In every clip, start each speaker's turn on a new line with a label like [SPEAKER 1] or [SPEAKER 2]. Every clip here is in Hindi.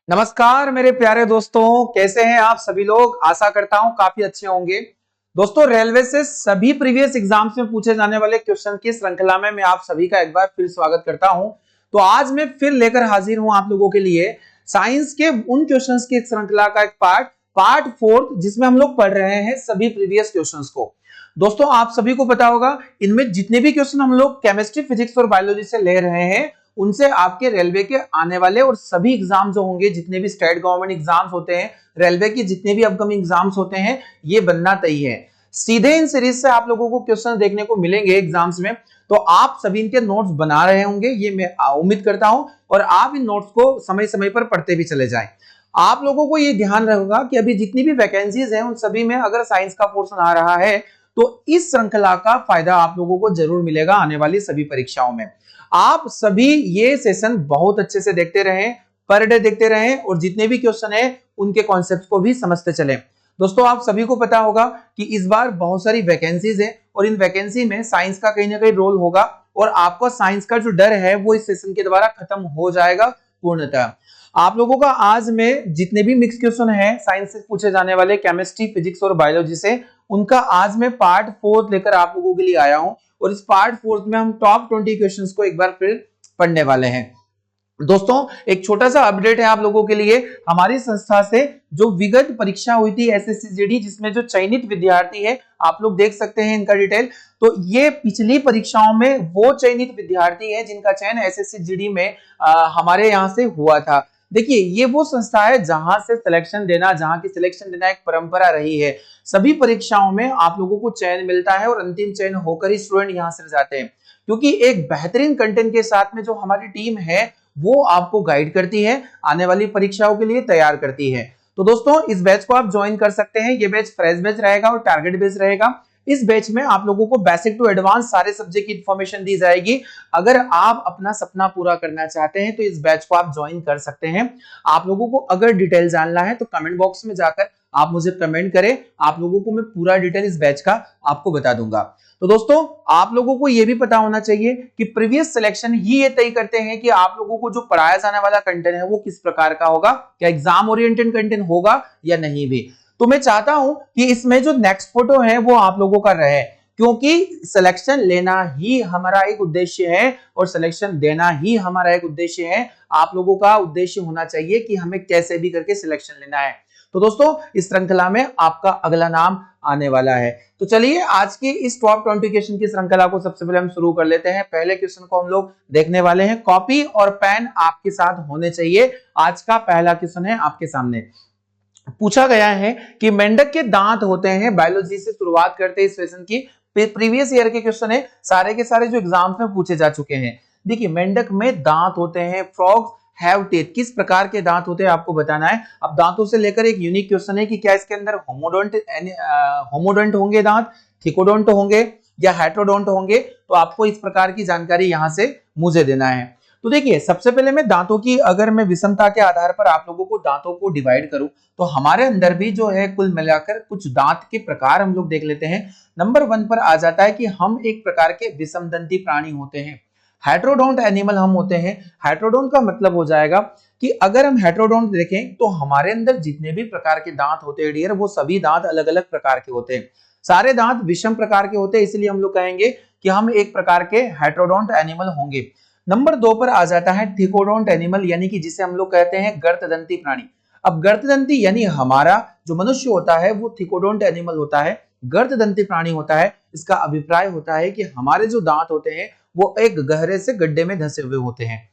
[SPEAKER 1] नमस्कार मेरे प्यारे दोस्तों, कैसे हैं आप सभी लोग। आशा करता हूं काफी अच्छे होंगे। दोस्तों, रेलवे से सभी प्रीवियस एग्जाम्स में पूछे जाने वाले क्वेश्चन की श्रृंखला में मैं आप सभी का एक बार फिर स्वागत करता हूं। तो आज मैं फिर लेकर हाजिर हूं आप लोगों के लिए साइंस के उन क्वेश्चंस की एक श्रृंखला का एक पार्ट फोर्थ, जिसमें हम लोग पढ़ रहे हैं सभी प्रीवियस क्वेश्चंस को। दोस्तों, आप सभी को पता होगा इनमें जितने भी क्वेश्चन हम लोग केमिस्ट्री, फिजिक्स और बायोलॉजी से ले रहे हैं, उनसे आपके रेलवे के आने वाले और सभी एग्जाम जो होंगे, जितने भी स्टेट गवर्नमेंट एग्जाम्स होते हैं, रेलवे की जितने भी अपकमिंग एग्जाम्स होते हैं, ये बनना तय है। सीधे इन सीरीज से आप लोगों को क्वेश्चन देखने को मिलेंगे एग्जाम्स में। तो आप सभी इनके नोट्स बना रहे होंगे, ये मैं उम्मीद करता हूं, और आप इन नोट्स को समय समय पर पढ़ते भी चले जाएं। आप लोगों को ये ध्यान रहेगा कि अभी जितनी भी वैकेंसीज हैं, उन सभी में अगर साइंस का पोर्शन आ रहा है तो इस श्रृंखला का फायदा आप लोगों को जरूर मिलेगा आने वाली सभी परीक्षाओं में। आप सभी ये सेशन बहुत अच्छे से देखते रहें, पर डे देखते रहें, और जितने भी क्वेश्चन है उनके कॉन्सेप्ट को भी समझते चलें। दोस्तों, आप सभी को पता होगा कि इस बार बहुत सारी वैकेंसीज है, और इन वैकेंसी में साइंस का कहीं ना कहीं रोल होगा, और आपको साइंस का जो डर है वो इस सेशन के द्वारा खत्म हो जाएगा पूर्णतः। आप लोगों का आज में जितने भी मिक्स क्वेश्चन है साइंस से पूछे जाने वाले, केमिस्ट्री, फिजिक्स और बायोलॉजी से, उनका आज मैं पार्ट फोर्थ लेकर आप लोगों के लिए आया हूं। और इस पार्ट फोर्थ में हम टॉप 20 क्वेश्चंस को एक बार फिर पढ़ने वाले हैं। दोस्तों, एक छोटा सा अपडेट है आप लोगों के लिए। हमारी संस्था से जो विगत परीक्षा हुई थी एसएससी जीडी, जिसमें जो चयनित विद्यार्थी है, आप लोग देख सकते हैं इनका डिटेल। तो ये पिछली परीक्षाओं में वो चयनित विद्यार्थी है जिनका चयन एसएससी जीडी में हमारे यहाँ से हुआ था। देखिए, ये वो संस्था है जहां की सिलेक्शन देना एक परंपरा रही है। सभी परीक्षाओं में आप लोगों को चयन मिलता है, और अंतिम चयन होकर ही स्टूडेंट यहां से जाते हैं, क्योंकि एक बेहतरीन कंटेंट के साथ में जो हमारी टीम है वो आपको गाइड करती है, आने वाली परीक्षाओं के लिए तैयार करती है। तो दोस्तों, इस बैच को आप ज्वाइन कर सकते हैं। ये बैच फ्रेश बैच रहेगा और टारगेट बेस्ड रहेगा। इस बैच में आप लोगों को बेसिक टू एडवांस सारे सब्जेक्ट की इंफॉर्मेशन दी जाएगी। अगर आप अपना सपना पूरा करना चाहते हैं तो इस बैच को आप ज्वाइन कर सकते हैं। आप लोगों को अगर डिटेल जानना है तो कमेंट बॉक्स में जाकर आप मुझे कमेंट करें, आप लोगों को मैं पूरा डिटेल इस बैच का आपको बता दूंगा। तो दोस्तों, आप लोगों को यह भी पता होना चाहिए कि प्रीवियस सिलेक्शन ही ये तय करते हैं कि आप लोगों को जो पढ़ाया जाने वाला कंटेंट है वो किस प्रकार का होगा, क्या एग्जाम ओरिएंटेड कंटेंट होगा या नहीं भी। तो मैं चाहता हूं कि इसमें जो नेक्स्ट फोटो है वो आप लोगों का रहे, क्योंकि सिलेक्शन लेना ही हमारा एक उद्देश्य है और सिलेक्शन देना ही हमारा एक उद्देश्य है। आप लोगों का उद्देश्य होना चाहिए कि हमें कैसे भी करके सिलेक्शन लेना है। तो दोस्तों, इस श्रृंखला में आपका अगला नाम आने वाला है। तो चलिए, आज की इस टॉप 20 क्वेश्चन की श्रृंखला को सबसे पहले हम शुरू कर लेते हैं। पहले क्वेश्चन को हम लोग देखने वाले हैं। कॉपी और पेन आपके साथ होने चाहिए। आज का पहला क्वेश्चन है आपके सामने। पूछा गया है कि मेंढक के दांत होते हैं। बायोलॉजी से शुरुआत करते हैं इस सेशन की। प्रीवियस ईयर के क्वेश्चन है, सारे के सारे जो एग्जाम्स में पूछे जा चुके हैं। देखिए, मेंढक में दांत होते हैं। Frogs have teeth. किस प्रकार के दांत होते हैं आपको बताना है। अब दांतों से लेकर एक यूनिक क्वेश्चन है कि क्या इसके अंदर होमोडोंट होंगे दांत, थिकोडोंट होंगे या हेट्रोडोंट होंगे। तो आपको इस प्रकार की जानकारी यहां से मुझे देना है। तो देखिए, सबसे पहले मैं दांतों की, अगर मैं विषमता के आधार पर आप लोगों को दांतों को डिवाइड करूं, तो हमारे अंदर भी जो है कुल मिलाकर कुछ दांत के प्रकार हम लोग देख लेते हैं। नंबर 1 पर आ जाता है कि हम एक प्रकार के विषमदंती प्राणी होते हैं। हेट्रोडोंट एनिमल हम होते हैं। हेट्रोडोंट का मतलब हो जाएगा कि अगर हम हेट्रोडोंट देखें तो हमारे अंदर जितने भी प्रकार के दांत होते हैं डियर, वो सभी दांत अलग अलग प्रकार के होते हैं। सारे दांत विषम प्रकार के होते हैं, इसलिए हम लोग कहेंगे कि हम एक प्रकार के हेट्रोडोंट एनिमल होंगे। नंबर 2 पर आ जाता है थिकोडोंट एनिमल, यानी कि जिसे हम लोग कहते हैं गर्तदंती प्राणी। अब गर्तदंती यानी हमारा जो मनुष्य होता है वो थिकोडोंट एनिमल होता है, गर्तदंती प्राणी होता है। इसका अभिप्राय होता है कि हमारे जो दांत होते हैं वो एक गहरे से गड्ढे में धंसे हुए होते हैं,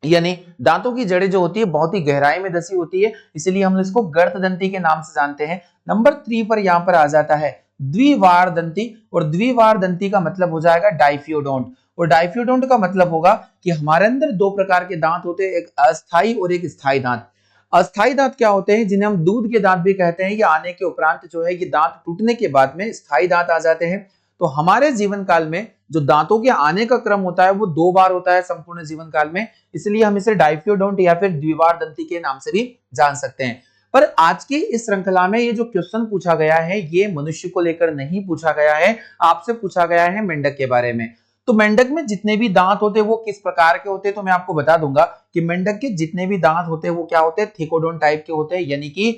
[SPEAKER 1] यानी दांतों की जड़ें जो होती है बहुत ही गहराई में धसी होती है, इसलिए हम इसको गर्तदंती के नाम से जानते हैं। नंबर 3 पर यहां पर आ जाता है द्विवार दंती, और द्विवार दंती का मतलब हो जाएगा डाइफियोडोंट। और डाइफियोडोंट का मतलब होगा कि हमारे अंदर 2 प्रकार के दांत होते हैं, एक अस्थाई और एक स्थायी दांत। अस्थाई दांत क्या होते हैं, जिन्हें हम दूध के दांत भी कहते हैं। ये आने के उपरांत जो है ये दांत टूटने के बाद में स्थायी दांत आ जाते हैं। तो हमारे जीवन काल में जो दांतों के आने का क्रम होता है वो 2 बार होता है संपूर्ण जीवन काल में, इसलिए हम इसे डाइफियोडोंट या फिर द्विवार दंती के नाम से भी जान सकते हैं। पर आज की इस श्रृंखला में ये जो क्वेश्चन पूछा गया है ये मनुष्य को लेकर नहीं पूछा गया है, आपसे पूछा गया है मेंढक के बारे में। तो मेंढक में जितने भी दांत होते हैं वो किस प्रकार के होते हैं, तो मैं आपको बता दूंगा कि मेंढक के जितने भी दांत होते हैं वो क्या होते हैं, थिकोडोन टाइप के होते हैं, यानी कि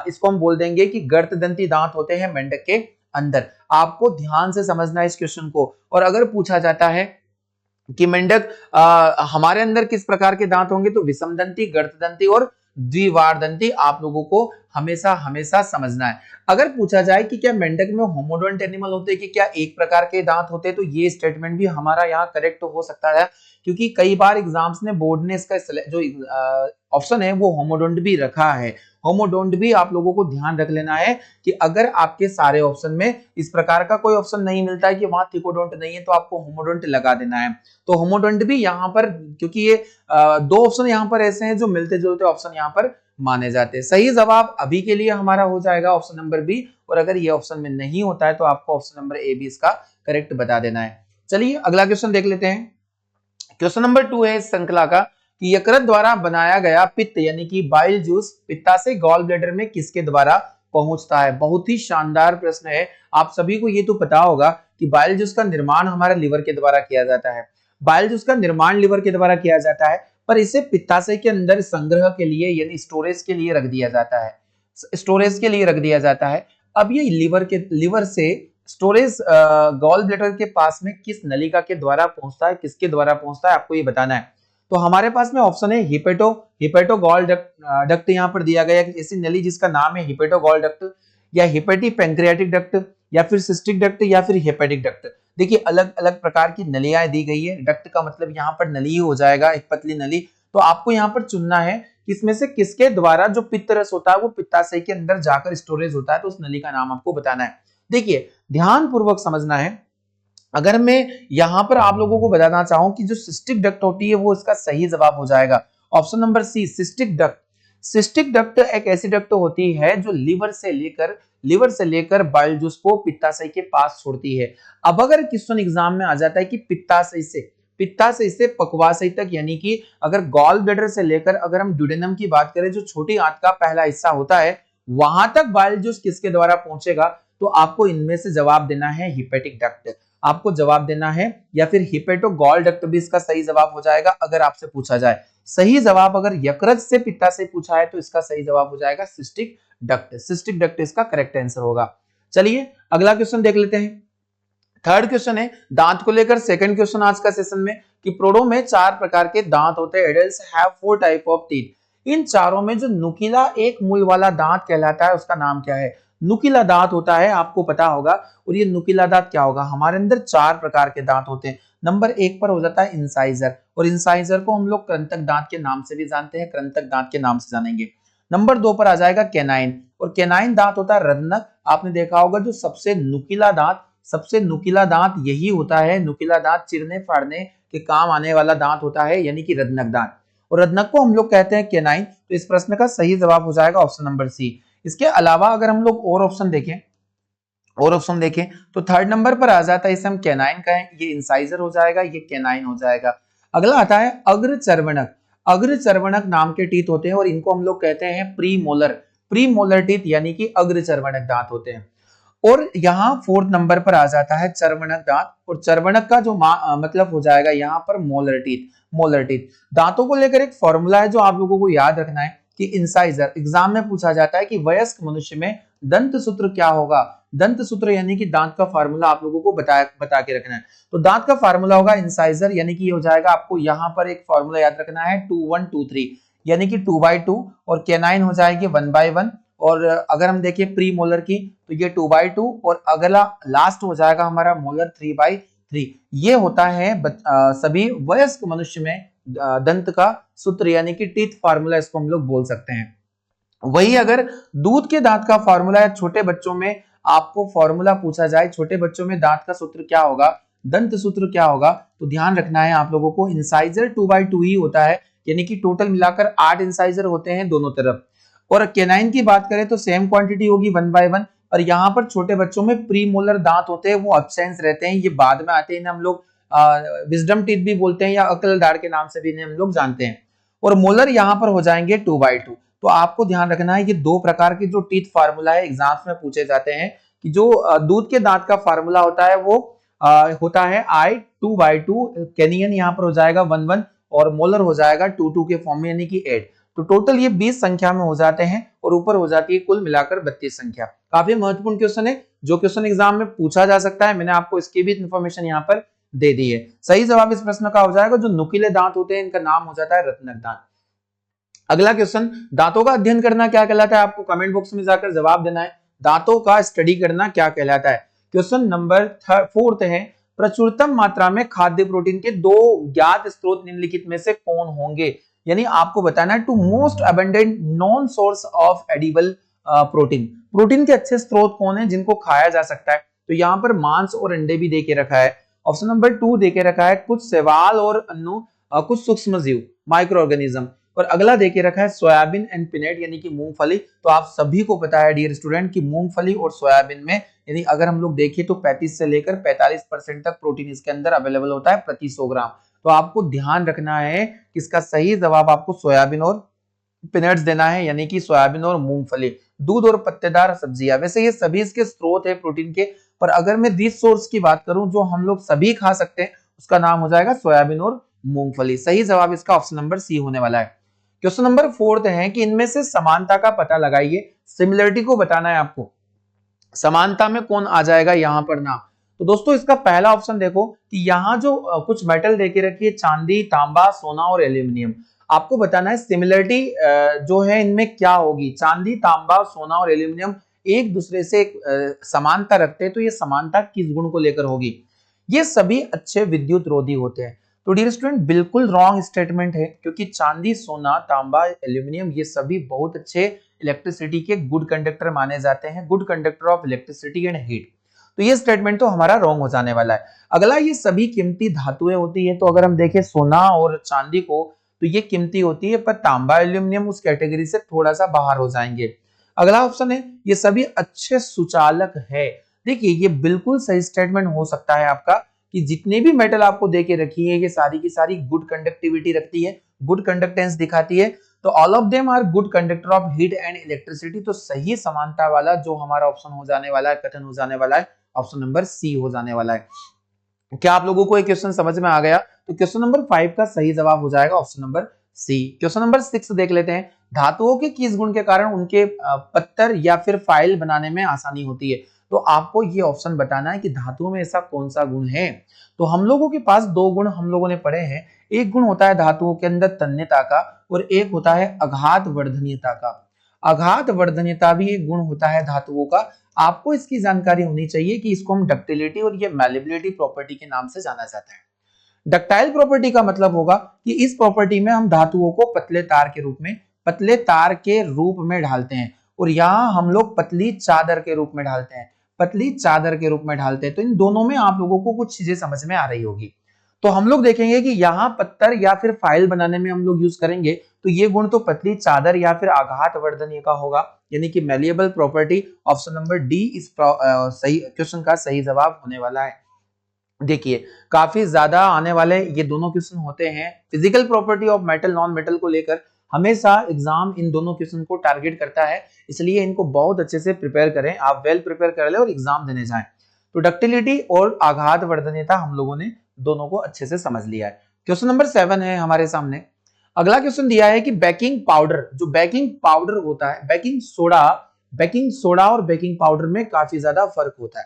[SPEAKER 1] इसको हम बोल देंगे कि गर्तदंती दांत होते हैं मेंढक के अंदर। आपको ध्यान से समझना है इस क्वेश्चन को। और अगर पूछा जाता है कि मेंढक हमारे अंदर किस प्रकार के दांत होंगे, तो विषमदंती, गर्तदंती और द्विवारदंती आप लोगों को हमेशा हमेशा समझना है। अगर पूछा जाए कि क्या मेंढक में होमोडोंट एनिमल होते हैं कि क्या एक प्रकार के दांत होते हैं, तो ये स्टेटमेंट भी हमारा यहाँ करेक्ट हो सकता है, क्योंकि कई बार एग्जाम्स ने बोर्ड ने इसका जो ऑप्शन है वो होमोडोंट भी रखा है। होमोडोंट भी आप लोगों को ध्यान रख लेना है कि अगर आपके सारे ऑप्शन में इस प्रकार का कोई ऑप्शन नहीं मिलता है कि वहां थिकोडोंट नहीं है, तो आपको होमोडोंट लगा देना है। तो होमोडोंट भी यहाँ पर, क्योंकि ये दो ऑप्शन यहाँ पर ऐसे हैं जो मिलते जुलते ऑप्शन यहाँ पर माने जाते हैं। सही जवाब अभी के लिए हमारा हो जाएगा ऑप्शन नंबर बी, और अगर ये ऑप्शन में नहीं होता है तो आपको ऑप्शन नंबर ए भी इसका करेक्ट बता देना है। चलिए अगला क्वेश्चन देख लेते हैं। क्वेश्चन नंबर 2 है इस श्रृंखला का कि यकृत द्वारा बनाया गया पित्त यानी कि बाइल जूस पित्ताशय गॉल ब्लैडर में किसके द्वारा पहुंचता है। बहुत ही शानदार प्रश्न है। आप सभी को ये तो पता होगा कि बाइल जूस का निर्माण हमारे लिवर के द्वारा किया जाता है। बाइल जूस का निर्माण लिवर के द्वारा किया जाता है, पर इसे पित्ताशय के अंदर संग्रह के लिए यानी स्टोरेज के लिए रख दिया जाता है। स्टोरेज के लिए रख दिया जाता है। अब ये लिवर से स्टोरेज गॉल ब्लैडर के पास में किस नलिका के द्वारा पहुंचता है, किसके द्वारा पहुंचता है, आपको ये बताना है। तो हमारे पास में ऑप्शन है हिपेटो गॉल डक्ट यहाँ पर दिया गया, ऐसी नली जिसका नाम है हिपेटो गॉल डक्ट, या हिपेटिक पैंक्रियाटिक डक्ट, या फिर सिस्टिक डक्ट, या फिर हेपेटिक डक्ट। देखिए अलग अलग प्रकार की नलियां दी गई है। डक्ट का मतलब यहाँ पर नली हो जाएगा, एक पतली नली। तो आपको यहाँ पर चुनना है इसमें से किसके द्वारा जो पित्त रस होता है वो पित्ताशय के अंदर जाकर स्टोरेज होता है, तो उस नली का नाम आपको बताना है। देखिए ध्यान पूर्वक समझना है। अगर मैं यहां पर आप लोगों को बताना चाहूं कि जो सिस्टिक डक्ट होती है वो इसका सही जवाब हो जाएगा option number C, cystic duct. Cystic duct एक ऐसी डक्ट होती है जो लिवर से लेकर बाइल जूस को पित्ताशय के पास छोड़ती है। अब अगर क्वेश्चन एग्जाम में आ जाता है कि पित्ताशय से पक्वाशय तक, यानी कि अगर गॉल ब्लैडर से लेकर अगर हम ड्यूडेनम की बात करें, जो छोटी आंत का पहला हिस्सा होता है, वहां तक बाइल जूस किसके द्वारा पहुंचेगा, तो आपको इनमें से जवाब देना है हिपेटिक डक्ट। आपको जवाब देना है, या फिर हिपेटो गॉल डक्ट भी इसका सही जवाब हो जाएगा अगर आपसे पूछा जाए। सही जवाब अगर यकृत से पित्ताशय पूछा है तो इसका सही जवाब हो जाएगा सिस्टिक डक्ट। सिस्टिक डक्ट इसका करेक्ट आंसर होगा। चलिए अगला क्वेश्चन देख लेते हैं। थर्ड क्वेश्चन है दांत को लेकर, सेकंड क्वेश्चन आज का सेशन में, कि प्रोडो में 4 प्रकार के दांत होते हैं। Adults have 4 type of teeth. इन चारों में जो नुकीला एक मूल वाला दांत कहलाता है उसका नाम क्या है। नुकीला दांत होता है, आपको पता होगा। और ये नुकीला दांत क्या होगा, हमारे अंदर 4 प्रकार के दांत होते हैं। नंबर 1 पर हो जाता है इंसाइजर, और इंसाइजर को हम लोग कृंतक दांत के नाम से भी जानते हैं, कृंतक दांत के नाम से जानेंगे। नंबर 2 पर आ जाएगा कैनाइन, और कैनाइन दांत होता है रत्नक। आपने देखा होगा जो सबसे नुकीला दांत यही होता है। नुकीला दांत चिरने फाड़ने के काम आने वाला दांत होता है, यानी कि रत्नक दांत, और रत्नक को हम लोग कहते हैं कैनाइन। तो इस प्रश्न का सही जवाब हो जाएगा ऑप्शन नंबर सी। इसके अलावा अगर हम लोग और ऑप्शन देखें तो थर्ड नंबर पर आ जाता है, इसे हम कैनाइन कहें, ये इंसाइजर हो जाएगा, ये कैनाइन हो जाएगा। अगला आता है अग्रचर्वणक। अग्रचर्वणक नाम के टीथ होते हैं और इनको हम लोग कहते हैं प्रीमोलर टीथ, यानी कि अग्रचर्वणक दांत होते हैं। और यहाँ 4th नंबर पर आ जाता है चर्वणक दांत, और चर्वणक का जो मतलब हो जाएगा यहाँ पर मोलर टीथ। दांतों को लेकर एक फॉर्मूला है जो आप लोगों को याद रखना है कि इंसाइजर, एग्जाम में पूछा जाता है कि वयस्क मनुष्य में दंत सूत्र क्या होगा। दंत सूत्र यानी कि दांत का फार्मूला आप लोगों को बता के रखना है। तो दांत का फार्मूला होगा इंसाइजर, यानी कि ये हो जाएगा, आपको यहाँ पर एक फार्मूला याद रखना है 2123, यानी कि 2/2, और कैनाइन हो जाएगी 1/1। और अगर हम देखें प्री मोलर की तो ये 2/2, और अगला लास्ट हो जाएगा हमारा मोलर 3/3। ये होता है सभी वयस्क मनुष्य में दंत का सूत्र, यानी कि टीथ फार्मूला इसको हम लोग बोल सकते हैं। वही अगर दूध के दांत का फार्मूला या छोटे बच्चों में आपको फार्मूला पूछा जाए, छोटे बच्चों में दांत का सूत्र क्या होगा, दंत सूत्र क्या होगा, तो ध्यान रखना है आप लोगों को इंसाइजर 2/2 ही होता है, यानी कि टोटल मिलाकर 8 इंसाइजर होते हैं दोनों तरफ। और कैनाइन की बात करें तो सेम क्वांटिटी होगी 1/1। और यहाँ पर छोटे बच्चों में प्रीमोलर दांत होते हैं, वो एब्सेंस रहते हैं, ये बाद में आते हैं, हम लोग विजडम टीथ भी बोलते हैं या अकल दाढ़ के नाम से भी हम लोग जानते हैं। और मोलर यहाँ पर हो जाएंगे 2/2। तो आपको ध्यान रखना है ये 2 प्रकार के जो टीथ फार्मूला है एग्जाम्स में पूछे जाते हैं, कि जो दूध के दांत का फार्मूला होता है वो होता है 2/2, केनियन यहाँ पर हो जाएगा 1/1 और मोलर हो जाएगा 2/2 के फॉर्म में यानी कि 8। तो टोटल ये 20 संख्या में हो जाते हैं और ऊपर हो जाती है कुल मिलाकर 32 संख्या। काफी महत्वपूर्ण क्वेश्चन है जो क्वेश्चन एग्जाम में पूछा जा सकता है। मैंने आपको इसकी भी इंफॉर्मेशन यहाँ पर दे दी है। सही जवाब इस प्रश्न का हो जाएगा जो नुकीले दांत होते हैं इनका नाम हो जाता है रत्नक दांत। अगला क्वेश्चन, दांतों का अध्ययन करना क्या कहलाता है? आपको कमेंट बॉक्स में जाकर जवाब देना है। दांतों का स्टडी करना क्या कहलाता है? क्वेश्चन नंबर 4 है, प्रचुरतम मात्रा में खाद्य प्रोटीन के 2 ज्ञात स्रोत निम्नलिखित में से कौन होंगे? यानी आपको बताना है two most abundant known source of edible protein. Protein के अच्छे स्रोत कौन है जिनको खाया जा सकता है? तो यहाँ पर मांस और अंडे भी देके रखा है। ऑप्शन नंबर 2 देके रखा है कुछ शैवाल और कुछ सूक्ष्म जीव माइक्रो ऑर्गेनिज्म। और अगला देके रखा है सोयाबीन एंड पीनट यानी कि मूंगफली। तो आप सभी को पता है डियर स्टूडेंट कि मूंगफली और सोयाबीन में यानी अगर हम लोग देखें तो 35 से लेकर 45% तक प्रोटीन इसके अंदर अवेलेबल होता है प्रति 100 ग्राम। तो आपको ध्यान रखना है कि इसका सही जवाब आपको सोयाबीन और पीनट्स देना है यानी कि सोयाबीन और मूंगफली। दूध और पत्तेदार सब्जियां, वैसे ये सभी इसके स्रोत है प्रोटीन के, पर अगर मैं दिस सोर्स की बात करूं जो हम लोग सभी खा सकते हैं उसका नाम हो जाएगा सोयाबीन और मूंगफली। सही जवाब इसका ऑप्शन नंबर सी होने वाला है। क्वेश्चन नंबर 4 है कि इनमें से समानता का पता लगाइए। सिमिलरिटी को बताना है आपको, समानता में कौन आ जाएगा यहाँ पर नाम। तो दोस्तों इसका पहला ऑप्शन देखो कि यहाँ जो कुछ मेटल देके रखी है चांदी, तांबा, सोना और एल्यूमिनियम। आपको बताना है सिमिलरिटी जो है इनमें क्या होगी। चांदी, तांबा, सोना और एल्यूमिनियम एक दूसरे से समानता रखते हैं, तो ये समानता किस गुण को लेकर होगी? ये सभी अच्छे विद्युत रोधी होते हैं। तो डियर स्टूडेंट बिल्कुल रॉन्ग स्टेटमेंट है, क्योंकि चांदी, सोना, तांबा, एल्यूमिनियम ये सभी बहुत अच्छे इलेक्ट्रिसिटी के गुड कंडक्टर माने जाते हैं, good conductor of electricity and heat. तो ये स्टेटमेंट तो हमारा रॉन्ग हो जाने वाला है। अगला, ये सभी कीमती धातुएं होती है। तो अगर हम देखें सोना और चांदी को तो ये कीमती होती है, पर तांबा, एल्यूमिनियम उस कैटेगरी से थोड़ा सा बाहर हो जाएंगे। अगला ऑप्शन है ये सभी अच्छे सुचालक है। देखिए ये बिल्कुल सही स्टेटमेंट हो सकता है आपका कि जितने भी मेटल आपको देके रखी है ये सारी की सारी गुड कंडक्टिविटी रखती है, गुड कंडक्टेंस दिखाती है। तो all of them are good conductor of heat and electricity. तो सही समानता वाला जो हमारा ऑप्शन हो जाने वाला है, कथन हो जाने वाला है, ऑप्शन नंबर सी हो जाने वाला है। क्या आप लोगों को एक क्वेश्चन समझ में आ गया? तो क्वेश्चन नंबर 5 का सही जवाब हो जाएगा option number C. Question number 6 देख लेते हैं। धातुओं के किस गुण के कारण उनके पत्थर या फिर फाइल बनाने में आसानी होती है? तो आपको ये ऑप्शन बताना है कि धातुओं में ऐसा कौन सा गुण है। तो हम लोगों के पास 2 गुण हम लोगों ने पढ़े हैं। एक गुण होता है धातुओं के अंदर तन्यता का और एक होता है आघात वर्धनीयता का। आघात वर्धनीयता भी एक गुण होता है धातुओं का। आपको इसकी जानकारी होनी चाहिए कि इसको हम डक्टिलिटी और ये मैलिबिलिटी प्रॉपर्टी के नाम से जाना जाता है। डक्टाइल प्रॉपर्टी का मतलब होगा कि इस प्रॉपर्टी में हम धातुओं को पतले तार के रूप में ढालते हैं, और यहाँ हम लोग पतली चादर के रूप में ढालते हैं, पतली चादर के रूप में ढालते हैं। तो इन दोनों में आप लोगों को कुछ चीजें समझ में आ रही होगी। तो हम लोग देखेंगे कि यहाँ पत्थर या फिर फाइल बनाने में हम लोग यूज करेंगे तो ये गुण तो पतली चादर या फिर आघात वर्धनीय का होगा, यानी कि malleable property. Option number D इस सही क्वेश्चन का सही जवाब होने वाला है। देखिए काफी ज्यादा आने वाले ये दोनों क्वेश्चन होते हैं। Physical property of metal, non metal को लेकर हमेशा एग्जाम इन दोनों क्वेश्चन को टारगेट करता है, इसलिए इनको बहुत अच्छे से प्रिपेयर करें। आप वेल प्रिपेयर कर ले और एग्जाम देने जाएं। तो डक्टिलिटी और आघात वर्धनीयता हम लोगों ने दोनों को अच्छे से समझ लिया है। क्वेश्चन नंबर 7 है हमारे सामने। अगला क्वेश्चन दिया है कि बेकिंग पाउडर, जो बेकिंग पाउडर होता है, बेकिंग सोडा और बेकिंग पाउडर में काफी ज्यादा फर्क होता है।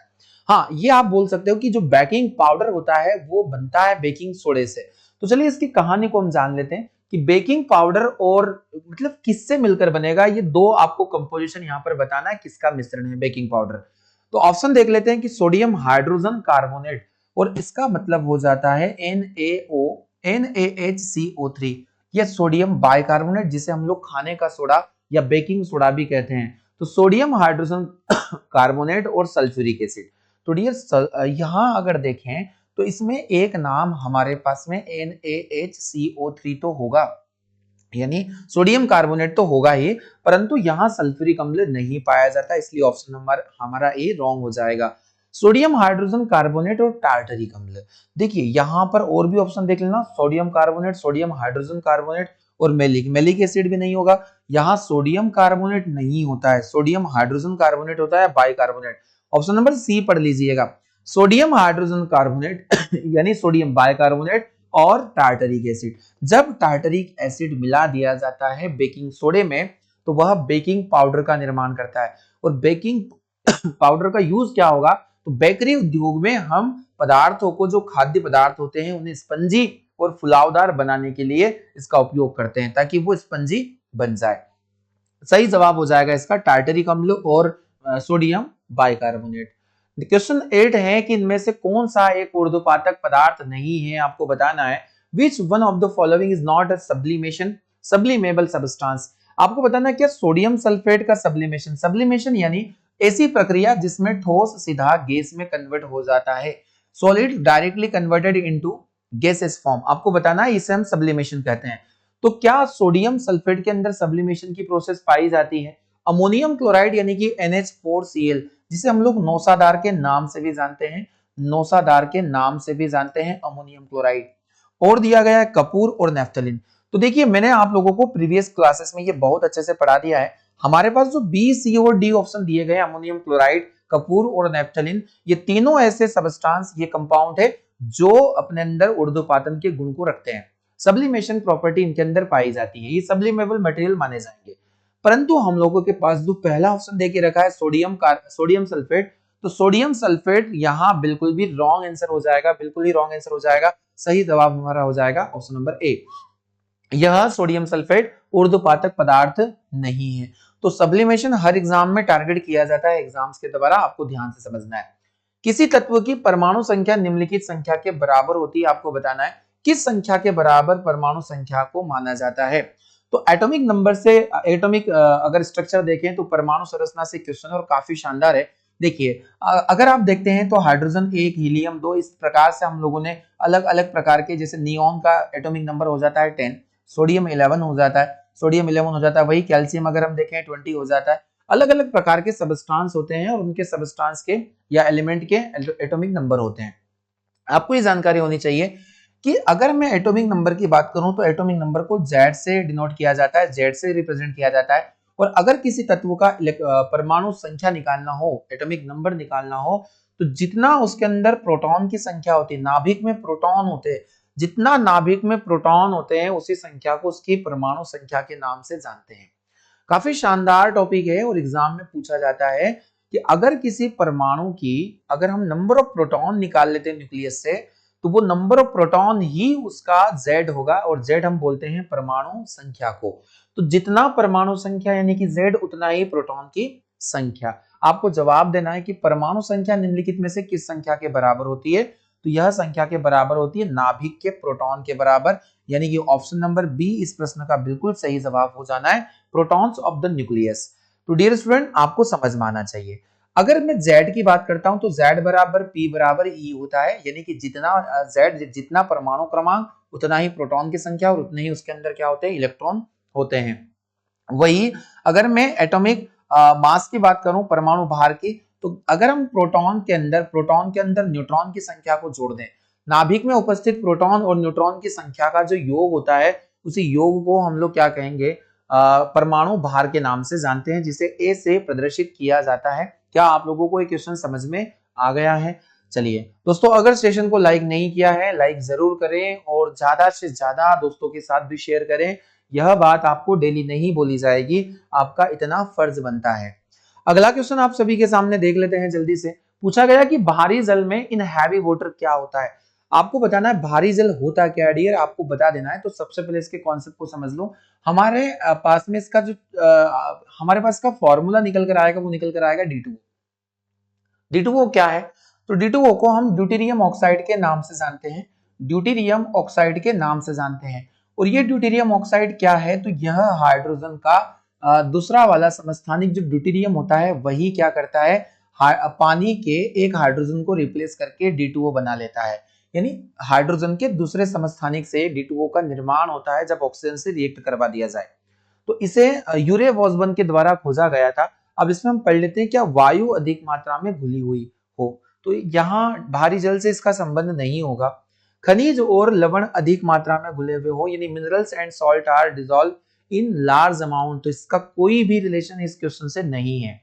[SPEAKER 1] हाँ, ये आप बोल सकते हो कि जो बेकिंग पाउडर होता है वो बनता है बेकिंग सोडे से। तो चलिए इसकी कहानी को हम जान लेते हैं कि बेकिंग पाउडर और मतलब किससे मिलकर बनेगा। ये दो आपको कंपोजिशन यहाँ पर बताना है किसका मिश्रण है बेकिंग पाउडर। तो ऑप्शन देख लेते हैं कि सोडियम हाइड्रोजन कार्बोनेट, और इसका मतलब हो जाता है NaHCO3। यह सोडियम बाइकार्बोनेट जिसे हम लोग खाने का सोडा या बेकिंग सोडा भी कहते हैं। तो सोडियम हाइड्रोजन कार्बोनेट और सल्फ्यूरिक एसिड। तो डियर यहाँ अगर देखें तो इसमें एक नाम हमारे पास में NaHCO3 तो होगा, यानी सोडियम कार्बोनेट तो होगा ही, परंतु यहाँ सल्फ्यूरिक अम्ल नहीं पाया जाता, इसलिए ऑप्शन नंबर हमारा ए रॉन्ग हो जाएगा। सोडियम हाइड्रोजन कार्बोनेट और टार्टरिक अम्ल। देखिए यहाँ पर और भी ऑप्शन देख लेना, sodium carbonate, sodium hydrogen carbonate और मेलिक एसिड भी नहीं होगा। यहाँ सोडियम कार्बोनेट नहीं होता है, सोडियम हाइड्रोजन कार्बोनेट होता है, बाइकार्बोनेट। ऑप्शन नंबर सी पढ़ लीजिएगा। सोडियम हाइड्रोजन कार्बोनेट यानी सोडियम बाइकार्बोनेट और टार्टरिक एसिड। जब टार्टरिक एसिड मिला दिया जाता है बेकिंग सोडे में तो वह बेकिंग पाउडर का निर्माण करता है। और बेकिंग पाउडर का यूज क्या होगा, तो बेकरी उद्योग में हम पदार्थों को, जो खाद्य पदार्थ होते हैं, उन्हें स्पंजी और फुलावदार बनाने के लिए इसका उपयोग करते हैं ताकि वो स्पंजी बन जाए। सही जवाब हो जाएगा इसका टार्टरिक अम्ल और सोडियम बाइकार्बोनेट। क्वेश्चन 8 है कि इनमें से कौन सा एक ऊर्ध्वपातक पदार्थ नहीं है, आपको बताना है। Which one of the following is not a sublimable substance. आपको बताना है क्या सोडियम सल्फेट का सब्लिमेशन यानी ऐसी प्रक्रिया जिसमें ठोस सीधा गैस में कन्वर्ट हो जाता है। Solid directly converted into gases form, आपको बताना है, इसे हम सब्लिमेशन कहते हैं। तो क्या सोडियम सल्फेट के अंदर सब्लिमेशन की प्रोसेस पाई जाती है? अमोनियम क्लोराइड यानी कि NH4Cl, जिसे हम लोग नौसादार के नाम से भी जानते हैं, अमोनियम क्लोराइड। और दिया गया है कपूर और नेफ्थलीन। तो देखिए मैंने आप लोगों को प्रीवियस क्लासेस में ये बहुत अच्छे से पढ़ा दिया है। हमारे पास जो बी, सी और डी ऑप्शन दिए गए, अमोनियम क्लोराइड, कपूर और नेफ्थलीन, ये तीनों ऐसे सबस्टांस, ये कंपाउंड है जो अपने अंदर ऊर्ध्वपातन के गुण को रखते हैं। सब्लिमेशन प्रॉपर्टी इनके अंदर पाई जाती है, ये सब्लिमेबल मटेरियल माने जाएंगे। परंतु हम लोगों के पास जो पहला ऑप्शन देके रखा है सोडियम सल्फेट, तो सोडियम सल्फेट यहां बिल्कुल भी रॉन्ग आंसर हो जाएगा, बिल्कुल ही रॉन्ग आंसर हो जाएगा। सही जवाब हमारा हो जाएगा ऑप्शन नंबर ए। यह सोडियम सल्फेट ऊर्ध्वपातक पदार्थ नहीं है। तो सब्लिमेशन हर एग्जाम में टारगेट किया जाता है, एग्जाम्स के द्वारा, आपको ध्यान से समझना है। किसी तत्व की परमाणु संख्या निम्नलिखित संख्या के बराबर होती है, आपको बताना है किस संख्या के बराबर परमाणु संख्या को माना जाता है। तो एटॉमिक नंबर से, एटॉमिक अगर स्ट्रक्चर देखें तो परमाणु संरचना से क्वेश्चन और काफी शानदार है। देखिए अगर आप देखते हैं तो हाइड्रोजन 1, हीलियम 2, इस प्रकार से हम लोगों ने अलग अलग प्रकार के, जैसे नियोन का एटॉमिक नंबर हो जाता है 10, सोडियम 11 हो जाता है, वही कैल्शियम अगर हम देखें 20 हो जाता है। अलग अलग प्रकार के सबस्टांस होते हैं और उनके सबस्टांस के या एलिमेंट के एटॉमिक नंबर होते हैं। आपको ये जानकारी होनी चाहिए कि अगर मैं एटॉमिक नंबर की बात करूं तो एटॉमिक नंबर को Z से डिनोट किया जाता है, Z से रिप्रेजेंट किया जाता है। और अगर किसी तत्व का परमाणु संख्या निकालना हो, एटॉमिक नंबर निकालना हो, तो जितना उसके अंदर प्रोटॉन की संख्या होती है, नाभिक में प्रोटॉन होते हैं, जितना नाभिक में प्रोटॉन होते हैं उसी संख्या को उसकी परमाणु संख्या के नाम से जानते हैं। काफी शानदार टॉपिक है और एग्जाम में पूछा जाता है कि अगर किसी परमाणु की, अगर हम नंबर ऑफ प्रोटॉन निकाल लेते हैं न्यूक्लियस से, तो वो नंबर ऑफ प्रोटॉन ही उसका Z होगा, और Z हम बोलते हैं परमाणु संख्या को। तो जितना परमाणु संख्या यानी कि Z, उतना ही प्रोटॉन की संख्या। आपको जवाब देना है कि परमाणु संख्या निम्नलिखित में से किस संख्या के बराबर होती है, तो यह संख्या के बराबर होती है नाभिक के प्रोटॉन के बराबर, यानी कि ऑप्शन नंबर बी इस प्रश्न का बिल्कुल सही जवाब हो जाना है, प्रोटॉन्स ऑफ द न्यूक्लियस। तो डियर स्टूडेंट, आपको समझ में आना चाहिए। अगर मैं Z की बात करता हूं तो Z बराबर P बराबर E होता है, यानी कि जितना Z, जितना परमाणु क्रमांक, उतना ही प्रोटॉन की संख्या और उतने ही उसके अंदर क्या होते हैं, इलेक्ट्रॉन होते हैं। वही अगर मैं एटॉमिक मास की बात करूं, परमाणु भार की, तो अगर हम प्रोटॉन के अंदर न्यूट्रॉन की संख्या को जोड़ दें, नाभिक में उपस्थित प्रोटॉन और न्यूट्रॉन की संख्या का जो योग होता है, उसी योग को हम लोग क्या कहेंगे, परमाणु भार के नाम से जानते हैं, जिसे ए से प्रदर्शित किया जाता है। क्या आप लोगों को ये क्वेश्चन समझ में आ गया है? चलिए दोस्तों, अगर सेशन को लाइक नहीं किया है, लाइक जरूर करें और ज्यादा से ज्यादा दोस्तों के साथ भी शेयर करें। यह बात आपको डेली नहीं बोली जाएगी, आपका इतना फर्ज बनता है। अगला क्वेश्चन आप सभी के सामने देख लेते हैं जल्दी से। पूछा गया कि भारी जल में इन हैवी वाटर क्या होता है। आपको बताना है भारी जल होता क्या है डियर, आपको बता देना है। तो सबसे पहले इसके कॉन्सेप्ट को समझ लो। हमारे पास में इसका जो हमारे पास का फॉर्मूला निकल कर आएगा, वो निकल कर आएगा D2O। D2O क्या है? तो D2O को हम ड्यूटेरियम ऑक्साइड के नाम से जानते हैं, ड्यूटेरियम ऑक्साइड के नाम से जानते हैं। और ये ड्यूटेरियम ऑक्साइड क्या है? तो यह हाइड्रोजन का दूसरा वाला समस्थानिक जो ड्यूटेरियम होता है, वही क्या करता है, पानी के एक हाइड्रोजन को रिप्लेस करके D2O बना लेता है। यानी हाइड्रोजन के दूसरे समस्थानिक से D2O का निर्माण होता है जब ऑक्सीजन से रिएक्ट करवा दिया जाए। तो इसे यूरे वॉसबर्न के द्वारा खोजा गया था। अब इसमें हम पढ़ लेते हैं, क्या वायु अधिक मात्रा में घुली हुई हो, तो यहाँ भारी जल से इसका संबंध नहीं होगा। खनिज और लवण अधिक मात्रा में घुले हुए हो, यानी minerals and salt are dissolve in large amount, तो इसका कोई भी रिलेशन इस क्वेश्चन से नहीं है।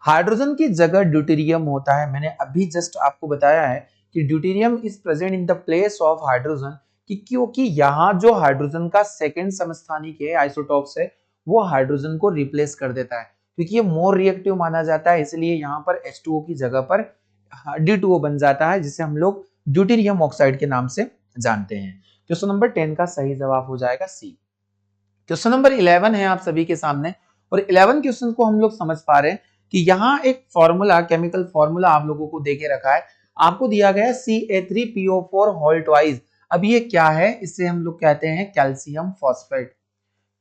[SPEAKER 1] हाइड्रोजन की जगह ड्यूटेरियम होता है। मैंने अभी जस्ट आपको बताया है कि deuterium is present in the place of hydrogen, कि क्योंकि यहाँ जो हाइड्रोजन का सेकंड समस्थानिक है आइसोटॉप्स है, वो हाइड्रोजन को रिप्लेस कर देता है, क्योंकि ये मोर रिएक्टिव माना जाता है, इसलिए यहाँ पर H2O की जगह पर D2O बन जाता है, जिसे हम लोग ड्यूटेरियम ऑक्साइड के नाम से जानते हैं। क्वेश्चन नंबर 10 का सही जवाब हो जाएगा सी। क्वेश्चन नंबर 11 है आप सभी के सामने, और 11 क्वेश्चन को हम लोग समझ पा रहे हैं कि यहाँ एक फॉर्मूला, केमिकल फॉर्मूला आप लोगों को देके रखा है। आपको दिया गया है Ca3PO4 होल ट्वाइस। अब ये क्या है? इसे हम लोग कहते हैं कैल्शियम फॉस्फेट।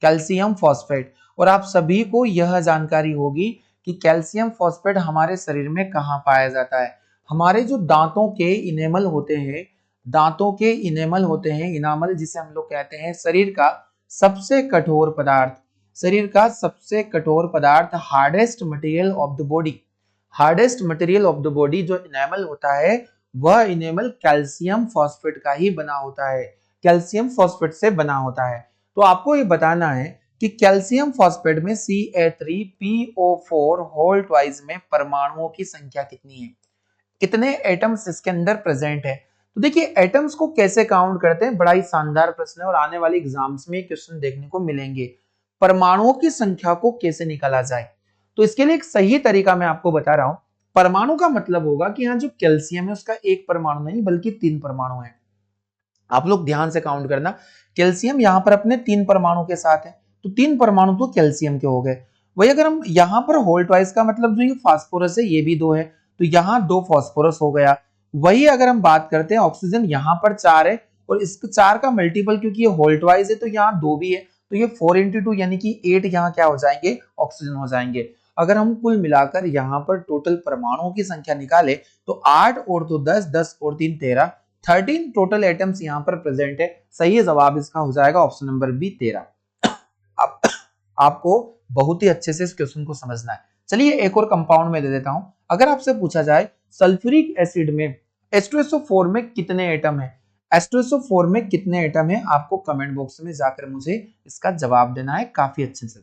[SPEAKER 1] कैल्शियम फॉस्फेट, और आप सभी को यह जानकारी होगी कि कैल्शियम फॉस्फेट हमारे शरीर में कहाँ पाया जाता है। हमारे जो दांतों के इनेमल होते हैं, दांतों के इनेमल होते हैं, इनामल जिसे हम लोग कहते हैं, शरीर का सबसे कठोर पदार्थ, शरीर का सबसे कठोर पदार्थ, hardest material of the body, hardest material of the body जो इनेमल होता है, वह इनेमल कैल्शियम फॉस्फेट का ही बना होता है, कैल्शियम फॉस्फेट से बना होता है। तो आपको ये बताना है कि कैल्शियम फॉस्फेट में Ca3PO4 होल ट्वाइस में परमाणुओं की संख्या कितनी है, कितने एटम्स इसके अंदर प्रेजेंट है। तो देखिए एटम्स को कैसे काउंट करते हैं, बड़ा ही शानदार प्रश्न है, और आने वाले एग्जाम्स में क्वेश्चन देखने को मिलेंगे। परमाणुओं की संख्या को कैसे निकाला जाए, तो इसके लिए एक सही तरीका मैं आपको बता रहा हूं। परमाणु का मतलब होगा कि यहाँ जो कैल्शियम है उसका एक परमाणु नहीं बल्कि 3 परमाणु है। आप लोग ध्यान से काउंट करना, कैल्शियम यहाँ पर अपने 3 परमाणु के साथ है, तो 3 परमाणु तो कैल्शियम के हो गए। वही अगर हम यहाँ पर होल ट्वाइस का मतलब जो ये फास्फोरस है, ये भी 2 है, तो यहाँ 2 फास्फोरस हो गया। वही अगर हम बात करते हैं ऑक्सीजन, यहाँ पर 4 है, और इस 4 का मल्टीपल क्योंकि ये होल ट्वाइस है तो यहाँ 2 भी है, तो ये 4 इंटू 2 यानी कि 8 यहाँ क्या हो जाएंगे, ऑक्सीजन हो जाएंगे। अगर हम कुल मिलाकर यहाँ पर टोटल परमाणुओं की संख्या निकाले तो 8 और 2 10, 10 और 3 13, 13 टोटल एटम्स यहाँ पर प्रेजेंट है। सही जवाब इसका हो जाएगा ऑप्शन नंबर बी 13। आपको बहुत ही अच्छे से इस क्वेश्चन को समझना है। चलिए एक और कंपाउंड में दे देता हूं। अगर आपसे पूछा जाए सल्फ्यूरिक एसिड में H2SO4 में कितने एटम है, H2SO4 में कितने एटम है, आपको कमेंट बॉक्स में जाकर मुझे इसका जवाब देना है काफी अच्छे से।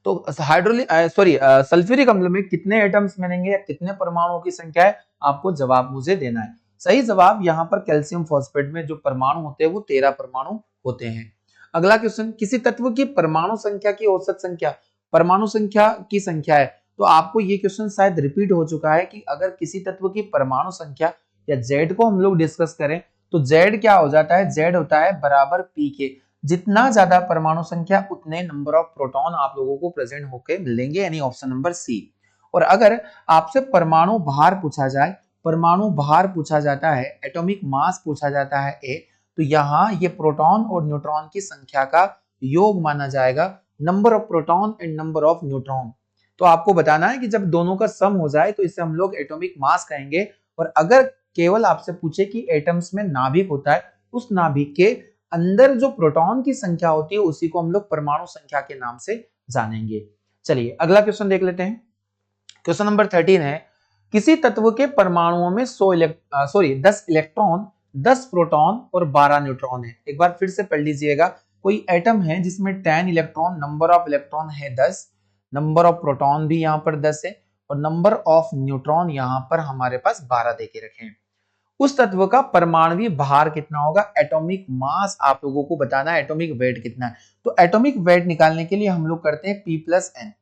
[SPEAKER 1] तो सल्फ्यूरिक अम्ल में कितने एटम्स मिलेंगे या कितने परमाणुओं की संख्या है, आपको जवाब मुझे देना है। सही जवाब यहाँ पर कैल्शियम फॉस्फेट में जो परमाणु होते हैं वो 13 परमाणु होते हैं। अगला क्वेश्चन, किसी तत्व की परमाणु संख्या की औसत संख्या, परमाणु संख्या की संख्या है। तो आपको ये क्वेश्चन शायद रिपीट हो चुका है कि अगर किसी तत्व की परमाणु संख्या या Z को हम लोग डिस्कस करें तो Z क्या हो जाता है, Z होता है बराबर P के। जितना ज्यादा परमाणु संख्या उतने नंबर ऑफ प्रोटॉन आप लोगों को प्रेजेंट होके मिलेंगे, यानी ऑप्शन नंबर सी। और अगर आपसे परमाणु भार पूछा जाए, परमाणु भार पूछा जाता है, एटॉमिक मास पूछा जाता है ए, तो यहाँ ये प्रोटॉन और न्यूट्रॉन की संख्या का योग माना जाएगा, number of proton and number of neutron. तो आपको बताना है कि जब दोनों का सम हो जाए तो इसे हम लोग एटॉमिक मास कहेंगे। और अगर केवल आपसे पूछे कि एटम्स में नाभिक होता है, उस नाभिक के अंदर जो प्रोटॉन की संख्या होती है उसी को हम लोग परमाणु संख्या के नाम से जानेंगे। चलिए अगला क्वेश्चन देख लेते हैं। क्वेश्चन नंबर 13 है, किसी तत्व के परमाणुओं में 10 इलेक्ट्रॉन, 10 प्रोटॉन और 12 न्यूट्रॉन है। एक बार फिर से पढ़ लीजिएगा, कोई एटम है जिसमें 10 इलेक्ट्रॉन, नंबर ऑफ इलेक्ट्रॉन है 10, नंबर ऑफ प्रोटॉन भी यहाँ पर 10 है, और नंबर ऑफ न्यूट्रॉन यहाँ पर हमारे पास 12 देके रखे हैं। उस तत्व का परमाणुवीय भार कितना होगा, एटॉमिक मास आप लोगों को बताना है, एटॉमिक वेट कितना है। तो एटॉमिक वेट निकालने के लिए हम लोग करते हैं P+N।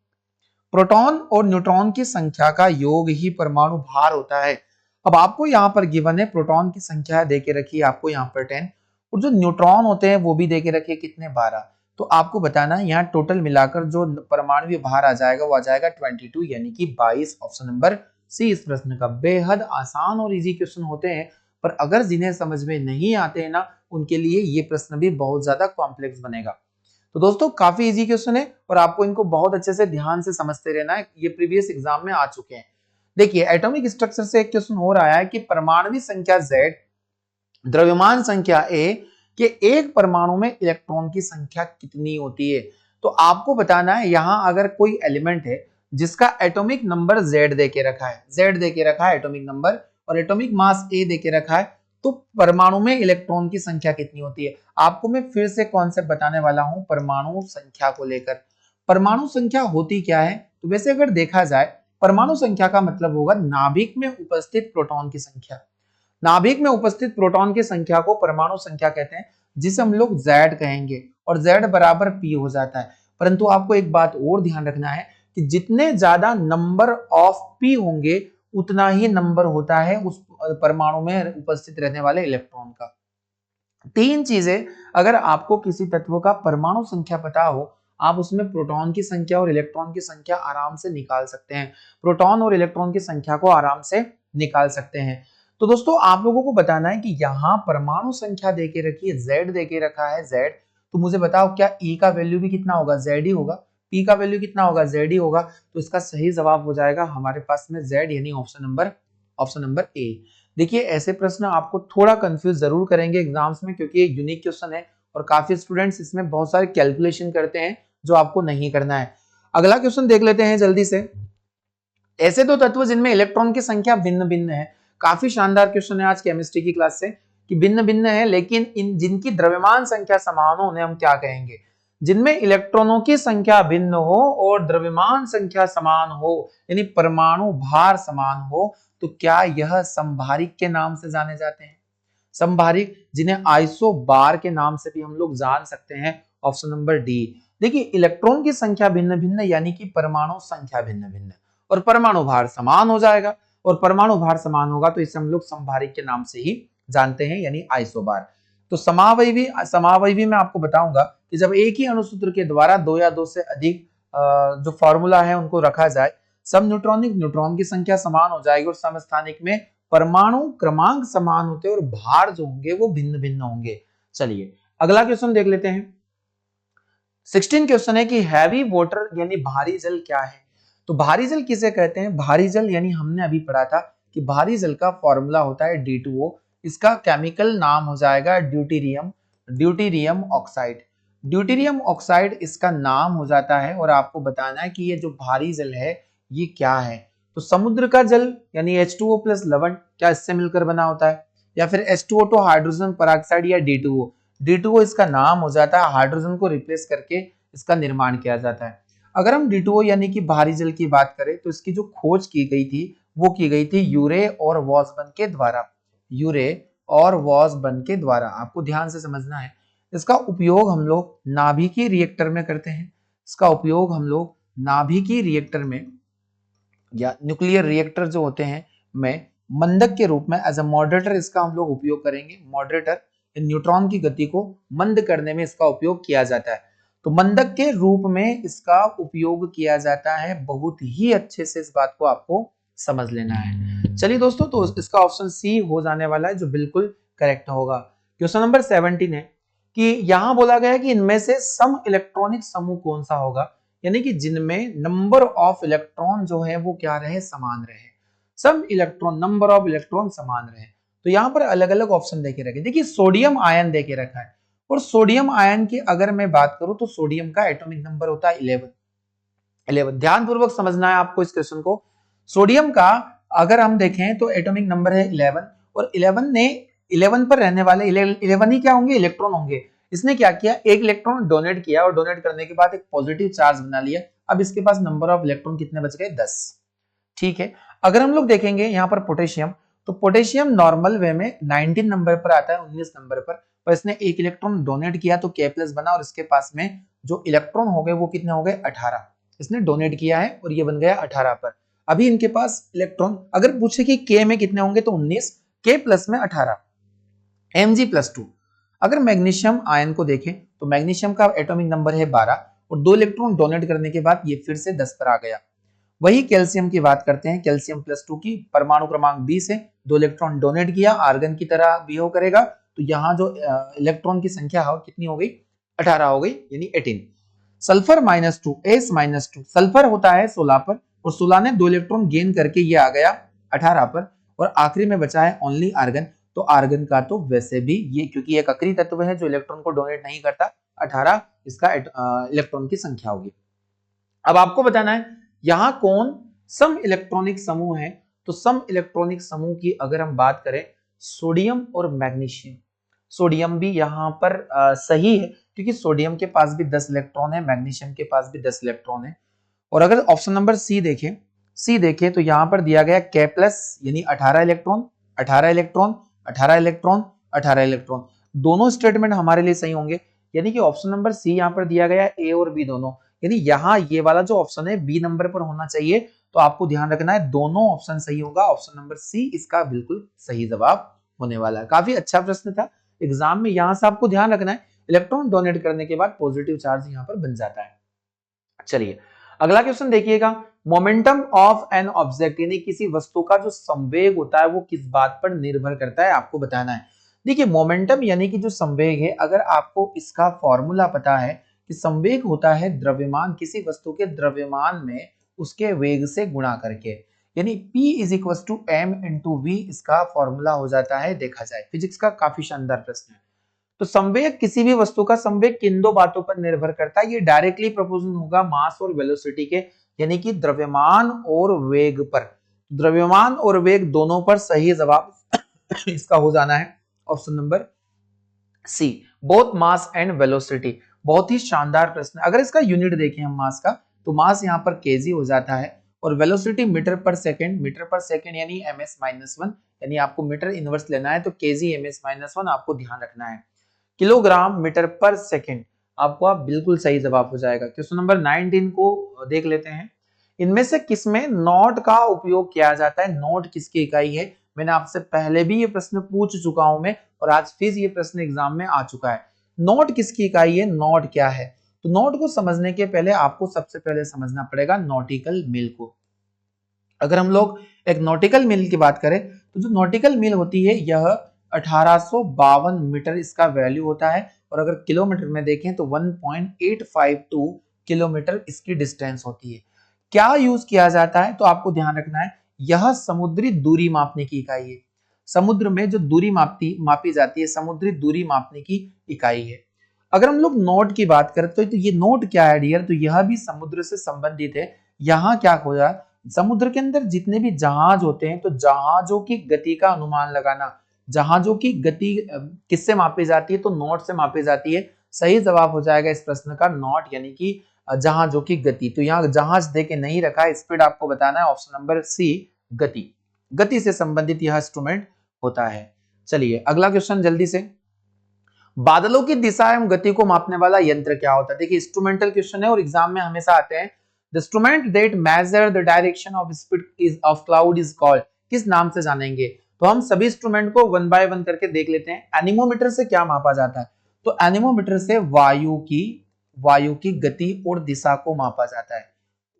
[SPEAKER 1] प्रोटॉन और न्यूट्रॉन की संख्या का योग ही परमाणु भार होता है। अब आपको यहाँ पर गिवन है, प्रोटॉन की संख्या देके रखी है आपको यहाँ पर 10, और जो न्यूट्रॉन होते हैं वो भी देके रखिए कितने, 12। तो आपको बताना है यहाँ टोटल मिलाकर जो परमाणुवीय भार आ जाएगा वो आ जाएगा 22 यानी कि 22। ऑप्शन नंबर सी इस प्रश्न का। बेहद आसान और इजी क्वेश्चन होते हैं, पर अगर जिन्हें समझ में नहीं आते हैं ना, उनके लिए ये प्रश्न भी बहुत ज्यादा कॉम्प्लेक्स बनेगा। तो दोस्तों काफी इजी क्वेश्चन है और आपको इनको बहुत अच्छे से ध्यान से समझते रहना है, ये प्रीवियस एग्जाम में आ चुके हैं। देखिए एटॉमिक स्ट्रक्चर से एक क्वेश्चन और आया है कि परमाणु संख्या Z, द्रव्यमान संख्या A के एक परमाणु में इलेक्ट्रॉन की संख्या कितनी होती है। तो आपको बताना है यहां अगर कोई एलिमेंट है जिसका एटॉमिक नंबर Z देके रखा है, Z देके रखा है एटॉमिक नंबर, और एटॉमिक मास A देके रखा है, तो परमाणु में इलेक्ट्रॉन की संख्या कितनी होती है। आपको मैं फिर से कॉन्सेप्ट बताने वाला हूं परमाणु संख्या को लेकर। परमाणु संख्या होती क्या है, तो वैसे अगर देखा जाए परमाणु संख्या का मतलब होगा नाभिक में उपस्थित प्रोटॉन की संख्या। नाभिक में उपस्थित प्रोटॉन की संख्या को परमाणु संख्या कहते हैं, जिसे हम लोग Z कहेंगे, और Z बराबर P हो जाता है। परंतु आपको एक बात और ध्यान रखना है कि जितने ज्यादा नंबर ऑफ P होंगे उतना ही नंबर होता है उस परमाणु में उपस्थित रहने वाले इलेक्ट्रॉन का। तीन चीजें अगर आपको किसी तत्व का परमाणु संख्या पता हो, आप उसमें प्रोटॉन की संख्या और इलेक्ट्रॉन की संख्या आराम से निकाल सकते हैं। प्रोटॉन और इलेक्ट्रॉन की संख्या को आराम से निकाल सकते हैं। तो दोस्तों आप लोगों को बताना है कि यहाँ परमाणु संख्या देके रखी है, Z देके रखा है Z, तो मुझे बताओ क्या E का वैल्यू भी कितना होगा, Z ही होगा, P का वैल्यू कितना होगा, Z ही होगा। तो इसका सही जवाब हो जाएगा हमारे पास में Z, यानी ऑप्शन नंबर ए। देखिए ऐसे प्रश्न आपको थोड़ा कंफ्यूज जरूर करेंगे एग्जाम्स में, क्योंकि एक यूनिक क्वेश्चन है और काफी स्टूडेंट्स इसमें बहुत सारे कैलकुलेशन करते हैं जो आपको नहीं करना है। अगला क्वेश्चन देख लेते हैं जल्दी से। ऐसे दो तत्व जिनमें इलेक्ट्रॉन की संख्या भिन्न भिन्न है। काफी शानदार क्वेश्चन है आज केमिस्ट्री की क्लास से कि भिन्न भिन्न है लेकिन इन जिनकी द्रव्यमान संख्या समान हो उन्हें हम क्या कहेंगे। जिनमें इलेक्ट्रॉनों की संख्या भिन्न हो और द्रव्यमान संख्या समान हो, यानी परमाणु भार समान हो, तो क्या यह समभारिक के नाम से जाने जाते हैं। समभारिक, जिन्हें आइसोबार के नाम से भी हम लोग जान सकते हैं, ऑप्शन नंबर डी। देखिए इलेक्ट्रॉन की संख्या भिन्न भिन्न यानी कि परमाणु संख्या भिन्न भिन्न, और परमाणु भार समान हो जाएगा, और परमाणु भार समान होगा तो इसे हम लोग समभारिक के नाम से ही जानते हैं, यानी आइसोबार। तो समावयवी में आपको बताऊंगा कि जब एक ही अणुसूत्र के द्वारा दो या दो से अधिक जो फॉर्मूला है उनको रखा जाए, सब न्यूट्रॉनिक न्यूट्रॉन की संख्या समान हो जाएगी और समस्थानिक में परमाणु क्रमांक समान होते हैं और भार जो होंगे वो भिन्न भिन्न होंगे। चलिए अगला क्वेश्चन देख लेते हैं। 16 क्वेश्चन है कि हैवी वाटर यानी भारी जल क्या है। तो भारी जल किसे कहते हैं। भारी जल यानी हमने अभी पढ़ा था कि भारी जल का फॉर्मूला होता है D2O, इसका केमिकल नाम हो जाएगा ड्यूटीरियम ऑक्साइड। ड्यूटीरियम ऑक्साइड इसका नाम हो जाता है, और आपको बताना है कि ये जो भारी जल है ये क्या है। तो समुद्र का जल यानी H2O प्लस लवण, क्या इससे मिलकर बना होता है, या फिर H2O2 हाइड्रोजन पेरोक्साइड या D2O। D2O इसका नाम हो जाता है, हाइड्रोजन को रिप्लेस करके इसका निर्माण किया जाता है। अगर हम D2O यानी कि भारी जल की बात करें तो इसकी जो खोज की गई थी वो की गई थी यूरे और वॉसबर्न के द्वारा। आपको ध्यान से समझना है। इसका उपयोग हम लोग नाभिकीय रिएक्टर में करते हैं। इसका उपयोग हम लोग नाभिकीय रिएक्टर में या न्यूक्लियर रिएक्टर जो होते हैं में मंदक के रूप में एज अ मॉडरेटर इसका हम लोग उपयोग करेंगे। मॉडरेटर, न्यूट्रॉन की गति को मंद करने में इसका उपयोग किया जाता है, तो मंदक के रूप में इसका उपयोग किया जाता है। बहुत ही अच्छे से इस बात को आपको समझ लेना है। चलिए दोस्तों, तो इसका ऑप्शन सी हो जाने वाला है जो बिल्कुल करेक्ट होगा। क्वेश्चन नंबर 17 है कि यहां बोला गया है कि इनमें से सम इलेक्ट्रॉनिक समूह कौन सा होगा, यानी कि जिनमें नंबर ऑफ इलेक्ट्रॉन जो है वो क्या रहे, समान रहे। सम इलेक्ट्रॉन, नंबर ऑफ इलेक्ट्रॉन समान रहे। तो यहाँ पर अलग अलग ऑप्शन देके रखे। देखिए सोडियम आयन देके रखा है, और सोडियम आयन की अगर मैं बात करूं तो सोडियम का एटॉमिक नंबर होता है 11। ध्यानपूर्वक समझना है आपको इस क्वेश्चन को। सोडियम का अगर हम देखें तो एटॉमिक नंबर है 11, और 11 पर रहने वाले 11 ही क्या होंगे, इलेक्ट्रॉन होंगे। इसने क्या किया, एक इलेक्ट्रॉन डोनेट किया, और डोनेट करने के बाद एक पॉजिटिव चार्ज बना लिया। अब इसके पास नंबर ऑफ इलेक्ट्रॉन कितने बच गए, 10। ठीक है, अगर हम लोग देखेंगे यहाँ पर पोटेशियम, तो पोटेशियम नॉर्मल वे में 19 नंबर पर आता है, 19 नंबर पर इसने एक इलेक्ट्रॉन डोनेट किया तो K+ बना, और इसके पास में जो इलेक्ट्रॉन हो गए वो कितने हो गए, 18। इसने डोनेट किया है और ये बन गया 18 पर। अभी इनके पास इलेक्ट्रॉन अगर पूछे कि K में कितने होंगे तो 19, K+ में 18, Mg+2। अगर मैग्नीशियम आयन को देखें तो मैग्नीशियम का एटॉमिक नंबर है 12, और 2 इलेक्ट्रॉन डोनेट करने के बाद ये फिर से 10 पर आ गया। वही कैल्शियम की बात करते हैं, कैल्शियम+2 की परमाणु क्रमांक 20 है, 2 इलेक्ट्रॉन डोनेट किया, आर्गन की तरह बिहेव करेगा, तो यहाँ जो इलेक्ट्रॉन की संख्या है कितनी हो गई, 18 हो गई, यानी 18। सल्फर -2, S-2, सल्फर होता है 16 पर, और 16 ने 2 इलेक्ट्रॉन गेन करके ये आ गया 18 पर, और आखिरी में बचा है ओनली आर्गन। तो आर्गन का तो वैसे भी ये, क्योंकि एक अक्रिय तत्व है जो इलेक्ट्रॉन को डोनेट नहीं करता, 18 इसका इलेक्ट्रॉन की संख्या होगी। अब आपको बताना है यहां कौन सम इलेक्ट्रॉनिक समूह है। तो सम इलेक्ट्रॉनिक समूह की अगर हम बात करें, सोडियम और मैग्नीशियम। सोडियम भी यहां पर सही है, क्योंकि सोडियम के पास भी 10 इलेक्ट्रॉन है, मैग्नीशियम के पास भी 10 इलेक्ट्रॉन है। और अगर ऑप्शन नंबर सी देखें तो यहां पर दिया गया K प्लस यानी 18 इलेक्ट्रॉन 18 इलेक्ट्रॉन 18 इलेक्ट्रॉन 18 इलेक्ट्रॉन, दोनों स्टेटमेंट हमारे लिए सही होंगे। यानी कि ऑप्शन नंबर सी यहां पर दिया गया ए और बी दोनों, यानी यहां ये वाला जो ऑप्शन है बी नंबर पर होना चाहिए। तो आपको ध्यान रखना है दोनों ऑप्शन सही होगा, ऑप्शन नंबर सी इसका बिल्कुल सही जवाब होने वाला है। काफी अच्छा प्रश्न था एग्जाम में, यहां से आपको ध्यान रखना है इलेक्ट्रॉन डोनेट करने के बाद पॉजिटिव चार्ज यहां पर बन जाता है। चलिए अगला क्वेश्चन देखिएगा, मोमेंटम ऑफ एन ऑब्जेक्ट यानी किसी वस्तु का जो संवेग होता है वो किस बात पर निर्भर करता है, आपको बताना है। देखिए मोमेंटम यानी कि जो संवेग है, अगर आपको इसका फॉर्मूला पता है कि संवेग होता है द्रव्यमान, किसी वस्तु के द्रव्यमान में उसके वेग से गुणा करके, यानी P is equal to M into V इसका फॉर्मूला हो जाता है। देखा जाए फिजिक्स का काफी शानदार प्रश्न है। तो संवेग, किसी भी वस्तु का संवेग किन दो बातों पर निर्भर करता है, ये डायरेक्टली प्रोपोर्शनल होगा मास और वेलोसिटी के, यानी कि द्रव्यमान और वेग पर। द्रव्यमान और वेग दोनों पर सही जवाब इसका हो जाना है option number C, both mass and velocity. बहुत ही शानदार प्रश्न। अगर इसका यूनिट देखें हम मास का, तो मास यहाँ पर केजी हो जाता है और वेलोसिटी मीटर पर सेकंड यानी ms माइनस वन, यानी आपको मीटर इनवर्स लेना है तो केजी ms माइनस वन आपको ध्यान रखना है। किलोग्राम मीटर पर सेकंड आपको आप बिल्कुल सही जवाब हो जाएगा। क्वेश्चन नंबर 19 को देख लेते हैं, इनमें से किसमें नॉट का उपयोग किया जाता है, नॉट किसकी इकाई है। मैंने आपसे पहले भी ये प्रश्न पूछ चुका हूं मैं, और आज फिर ये प्रश्न एग्जाम में आ चुका है। नॉट किसकी इकाई है, नॉट क्या है। तो नॉट को समझने के पहले आपको सबसे पहले समझना पड़ेगा नॉटिकल मील को। अगर हम लोग एक नॉटिकल मील की बात करें तो जो नॉटिकल मील होती है यह 1852 मीटर इसका वैल्यू होता है, और अगर किलोमीटर में देखें तो 1.852 किलोमीटर इसकी डिस्टेंस होती है। क्या यूज किया जाता है, तो आपको ध्यान रखना है यह समुद्री दूरी मापने की इकाई है। समुद्र में जो दूरी मापी जाती है, समुद्री दूरी मापने की इकाई है। अगर हम लोग नोट की बात करें तो ये नोट क्या है डियर, तो यह भी समुद्र से संबंधित है। यहाँ क्या हो रहा है, समुद्र के अंदर जितने भी जहाज होते हैं तो जहाजों की गति का अनुमान लगाना, जहाजों की गति किससे मापी जाती है, तो नॉट से मापी जाती है। सही जवाब हो जाएगा इस प्रश्न का नॉट, यानी कि जहाजों की गति। तो यहाँ जहाज देके नहीं रखा है, स्पीड आपको बताना है, ऑप्शन नंबर सी गति। गति से संबंधित यह इंस्ट्रूमेंट होता है। चलिए अगला क्वेश्चन जल्दी से, बादलों की दिशा एवं गति को मापने वाला यंत्र क्या होता है। देखिए इंस्ट्रूमेंटल क्वेश्चन है और एग्जाम में हमेशा आते हैं। The instrument that measure the direction of speed is of cloud is called, किस नाम से जानेंगे। तो हम सभी इंस्ट्रूमेंट को वन बाय वन करके देख लेते हैं। एनीमोमीटर से क्या मापा जाता है, तो एनीमोमीटर से वायु की गति और दिशा को मापा जाता है।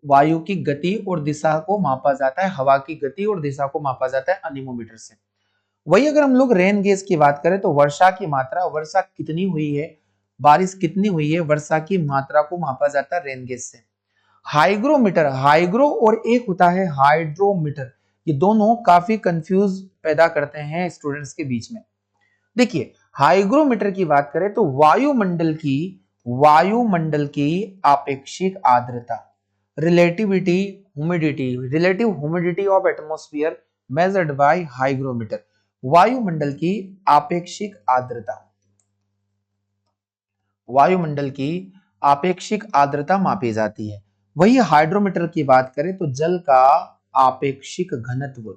[SPEAKER 1] वायु की गति और दिशा को मापा जाता है, हवा की गति और दिशा को मापा जाता है एनीमोमीटर से। वही अगर हम लोग रेन गेज की बात करें तो वर्षा की मात्रा, वर्षा कितनी हुई है, बारिश कितनी हुई है, वर्षा की मात्रा को मापा जाता है रेन गेज से। हाइग्रोमीटर, हाइग्रो और एक होता है हाइड्रोमीटर, ये दोनों काफी कंफ्यूज पैदा करते हैं स्टूडेंट्स के बीच में। देखिए हाइग्रोमीटर की बात करें तो वायुमंडल की आपेक्षिक आर्द्रता, relative humidity of atmosphere measured by hygrometer. वायुमंडल की आपेक्षिक आर्द्रता, वायुमंडल की आपेक्षिक आर्द्रता मापी जाती है। वही हाइड्रोमीटर की बात करें तो जल का आपेक्षिक घनत्व,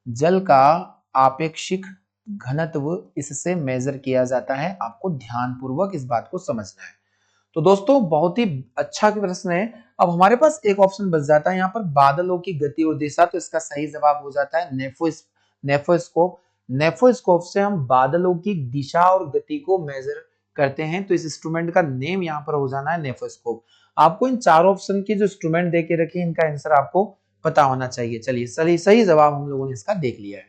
[SPEAKER 1] जल का आपेक्षिक घनत्व इससे मेजर किया जाता है। आपको ध्यानपूर्वक इस बात को समझना है। तो दोस्तों बहुत ही अच्छा प्रश्न है। अब हमारे पास एक ऑप्शन बच जाता है यहाँ पर, बादलों की गति और दिशा, तो इसका सही जवाब हो जाता है नेफोस्कोप। नेफोस्कोप से हम बादलों की दिशा और गति को मेजर करते हैं, तो इस इंस्ट्रूमेंट का नेम यहाँ पर हो जाना है नेफोस्कोप। आपको इन चारों ऑप्शन की जो इंस्ट्रूमेंट देके रखे इनका आंसर आपको पता होना चाहिए। चलिए सही जवाब हम लोगों ने इसका देख लिया है।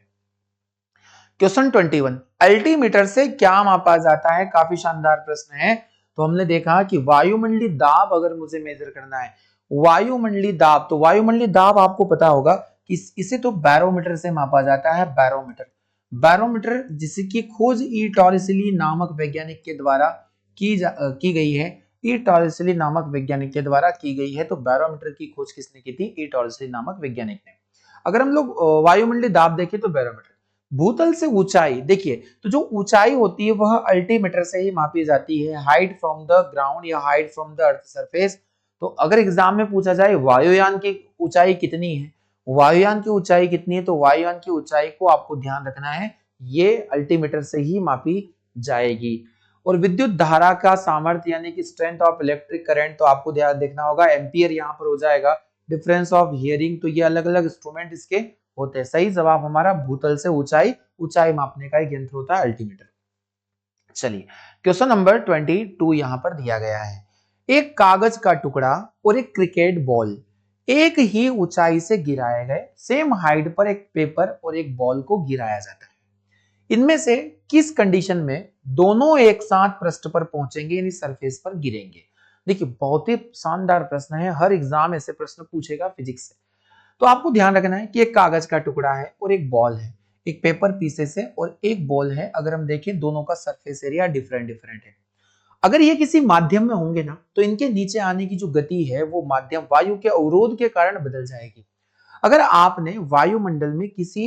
[SPEAKER 1] क्वेश्चन 21, अल्टीमीटर से क्या मापा जाता है, काफी शानदार प्रश्न है। तो हमने देखा कि वायुमंडलीय दाब अगर मुझे मेजर करना है, वायुमंडलीय दाब, तो वायुमंडलीय दाब आपको पता होगा कि इसे तो बैरोमीटर से मापा जाता है। बैरोमीटर जिसकी खोज ई टॉरिसली नामक वैज्ञानिक के द्वारा की गई है। ई टॉरिसली नामक वैज्ञानिक के द्वारा की गई है। तो बैरोमीटर की खोज किसने की थी, ई टॉरिसली नामक वैज्ञानिक ने। अगर हम लोग वायुमंडलीय दाब देखें तो बैरोमीटर। भूतल से ऊंचाई, देखिए तो जो ऊंचाई होती है वह अल्टीमीटर से ही मापी जाती है। हाइट फ्रॉम द ग्राउंड या height from the earth surface, तो अगर एग्जाम में पूछा जाए वायुयान की ऊंचाई कितनी है, वायुयान की ऊंचाई कितनी है, तो वायुयान की ऊंचाई को आपको ध्यान रखना है, ये अल्टीमीटर से ही मापी जाएगी। और विद्युत धारा का सामर्थ्य यानी कि स्ट्रेंथ ऑफ इलेक्ट्रिक करंट, तो आपको ध्यान देखना होगा, एम्पियर यहाँ पर हो जाएगा। डिफरेंस ऑफ हियरिंग, तो ये अलग अलग इंस्ट्रूमेंट इसके होते हैं। सही जवाब हमारा भूतल से ऊंचाई मापने का एक यंत्र होता है अल्टीमीटर। चलिए क्वेश्चन नंबर 22 यहां पर दिया गया है। एक कागज का टुकड़ा और एक क्रिकेट बॉल एक ही ऊंचाई से गिराए गए, सेम हाइट पर एक पेपर और एक बॉल को गिराया जाता है। इनमें से किस कंडीशन में दोनों एक साथ पृष्ठ पर पहुंचेंगे, यानी सरफेस पर गिरेंगे। देखिए बहुत ही शानदार प्रश्न है, हर एग्जाम ऐसे प्रश्न पूछेगा फिजिक्स से। तो आपको ध्यान रखना है कि एक कागज का टुकड़ा है और एक बॉल है, एक पेपर पीसेस है और एक बॉल है। अगर हम देखें दोनों का सरफेस एरिया डिफरेंट डिफरेंट है। अगर ये किसी माध्यम में होंगे ना, तो इनके नीचे आने की जो गति है वो माध्यम वायु के अवरोध के कारण बदल जाएगी। अगर आपने वायुमंडल में किसी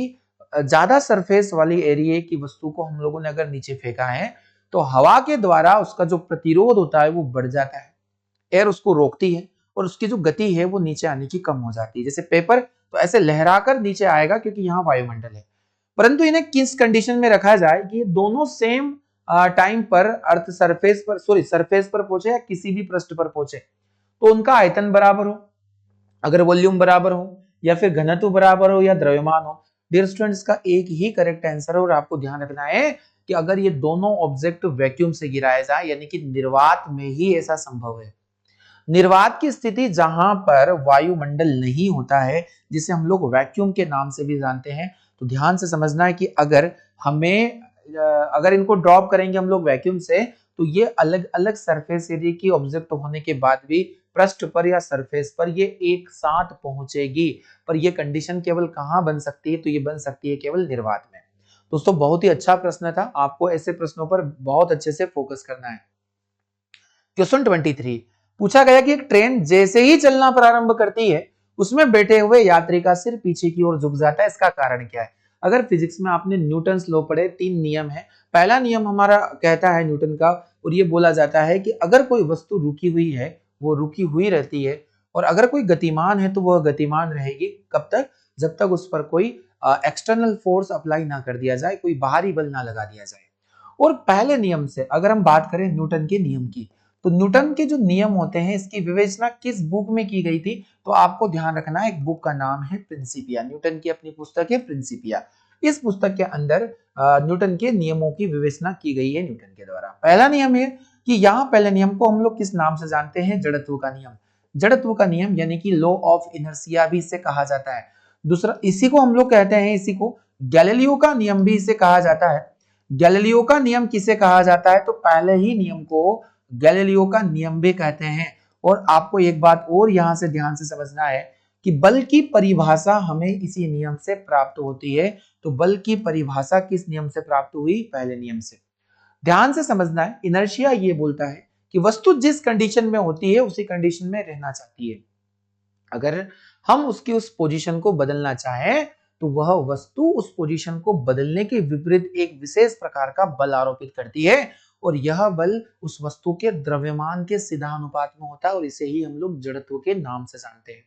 [SPEAKER 1] ज्यादा सरफेस वाली एरिया की वस्तु को हम लोगों ने अगर नीचे फेंका है, तो हवा के द्वारा उसका जो प्रतिरोध होता है वो बढ़ जाता है, एयर उसको रोकती है और उसकी जो गति है वो नीचे आने की कम हो जाती है। जैसे पेपर तो ऐसे लहराकर नीचे आएगा क्योंकि यहाँ वायुमंडल है। परंतु इन्हें किस कंडीशन में रखा जाए कि ये दोनों सेम टाइम पर अर्थ सरफेस पर पहुंचे या किसी भी पृष्ठ पर पहुंचे, तो उनका आयतन बराबर हो, अगर वॉल्यूम बराबर हो या फिर घनत्व बराबर हो या द्रव्यमान हो। डियर स्टूडेंट्स, का एक ही करेक्ट आंसर है और आपको ध्यान रखना है कि अगर ये दोनों ऑब्जेक्ट वैक्यूम से गिराए जाए, यानी कि निर्वात में ही ऐसा संभव है। निर्वात की स्थिति जहां पर वायुमंडल नहीं होता है, जिसे हम लोग वैक्यूम के नाम से भी जानते हैं, तो ध्यान से समझना है कि अगर इनको ड्रॉप करेंगे हम लोग वैक्यूम से, तो ये अलग अलग सरफेस एरिया की ऑब्जेक्ट होने के बाद भी पृष्ठ पर या सरफेस पर ये एक साथ पहुंचेगी। पर ये कंडीशन केवल कहां बन सकती है, तो ये बन सकती है केवल निर्वात में। दोस्तों बहुत ही अच्छा प्रश्न था, आपको ऐसे प्रश्नों पर बहुत अच्छे से फोकस करना है। क्वेश्चन 23 पूछा गया कि एक ट्रेन जैसे ही चलना प्रारंभ करती है, उसमें बैठे हुए यात्री का सिर पीछे की ओर झुक जाता है, इसका कारण क्या है। अगर फिजिक्स में आपने न्यूटन्स लॉ पढ़े, 3 नियम है। पहला नियम हमारा कहता है न्यूटन का, और ये बोला जाता है कि अगर कोई वस्तु रुकी हुई है वो रुकी हुई रहती है, और अगर कोई गतिमान है तो वह गतिमान रहेगी। कब तक? जब तक उस पर कोई एक्सटर्नल फोर्स अप्लाई ना कर दिया जाए, कोई बाहरी बल ना लगा दिया जाए। और पहले नियम से अगर हम बात करें न्यूटन के नियम की, तो न्यूटन के जो नियम होते हैं इसकी विवेचना किस बुक में की गई थी, तो आपको ध्यान रखना है, एक बुक का नाम है प्रिंसिपिया। न्यूटन की अपनी पुस्तक है प्रिंसिपिया। इस पुस्तक के अंदर न्यूटन के नियमों की विवेचना की गई है न्यूटन के द्वारा। पहला नियम है कि यहाँ पहले नियम को हम लोग किस नाम से जानते हैं? जड़त्व का नियम। जड़त्व का नियम यानी कि लॉ ऑफ इनर्शिया भी इसे कहा जाता है। दूसरा, इसी को हम लोग कहते हैं, इसी को गैलीलियो का नियम भी इसे कहा जाता है। गैलीलियो का नियम किसे कहा जाता है? तो पहले ही नियम को गैलीलियो का नियम भी कहते हैं। और आपको एक बात और यहां से ध्यान से समझना है कि बल की परिभाषा हमें इसी नियम से प्राप्त होती है। तो बल की परिभाषा किस नियम से प्राप्त हुई? पहले नियम से। ध्यान से समझना है, इनर्शिया ये बोलता है कि वस्तु जिस कंडीशन में होती है उसी कंडीशन में रहना चाहती है। अगर हम उसकी उस पोजीशन को बदलना चाहें, तो वह वस्तु उस पोजीशन को बदलने के विपरीत एक विशेष प्रकार का बल आरोपित करती है, और यह बल उस वस्तु के द्रव्यमान के सीधानुपात में होता है, और इसे ही हम लोग जड़त्व के नाम से जानते हैं।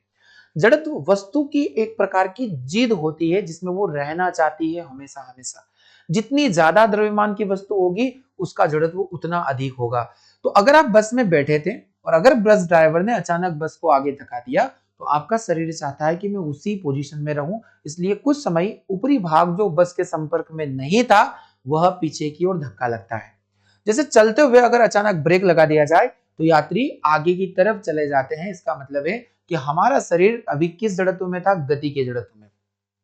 [SPEAKER 1] जड़त्व वस्तु की एक प्रकार की जिद होती है जिसमें वो रहना चाहती है हमेशा हमेशा। जितनी ज्यादा द्रव्यमान की वस्तु होगी उसका जड़त्व उतना अधिक होगा। तो अगर आप बस में बैठे थे और अगर बस ड्राइवर ने अचानक बस को आगे धक्का दिया, तो आपका शरीर चाहता है कि मैं उसी पोजीशन में रहूं, इसलिए कुछ समय ऊपरी भाग जो बस के संपर्क में नहीं था वह पीछे की ओर धक्का लगता है। जैसे चलते हुए अगर अचानक ब्रेक लगा दिया जाए तो यात्री आगे की तरफ चले जाते हैं। इसका मतलब है कि हमारा शरीर अभी किस जड़त्व में था? गति के जड़त्व में,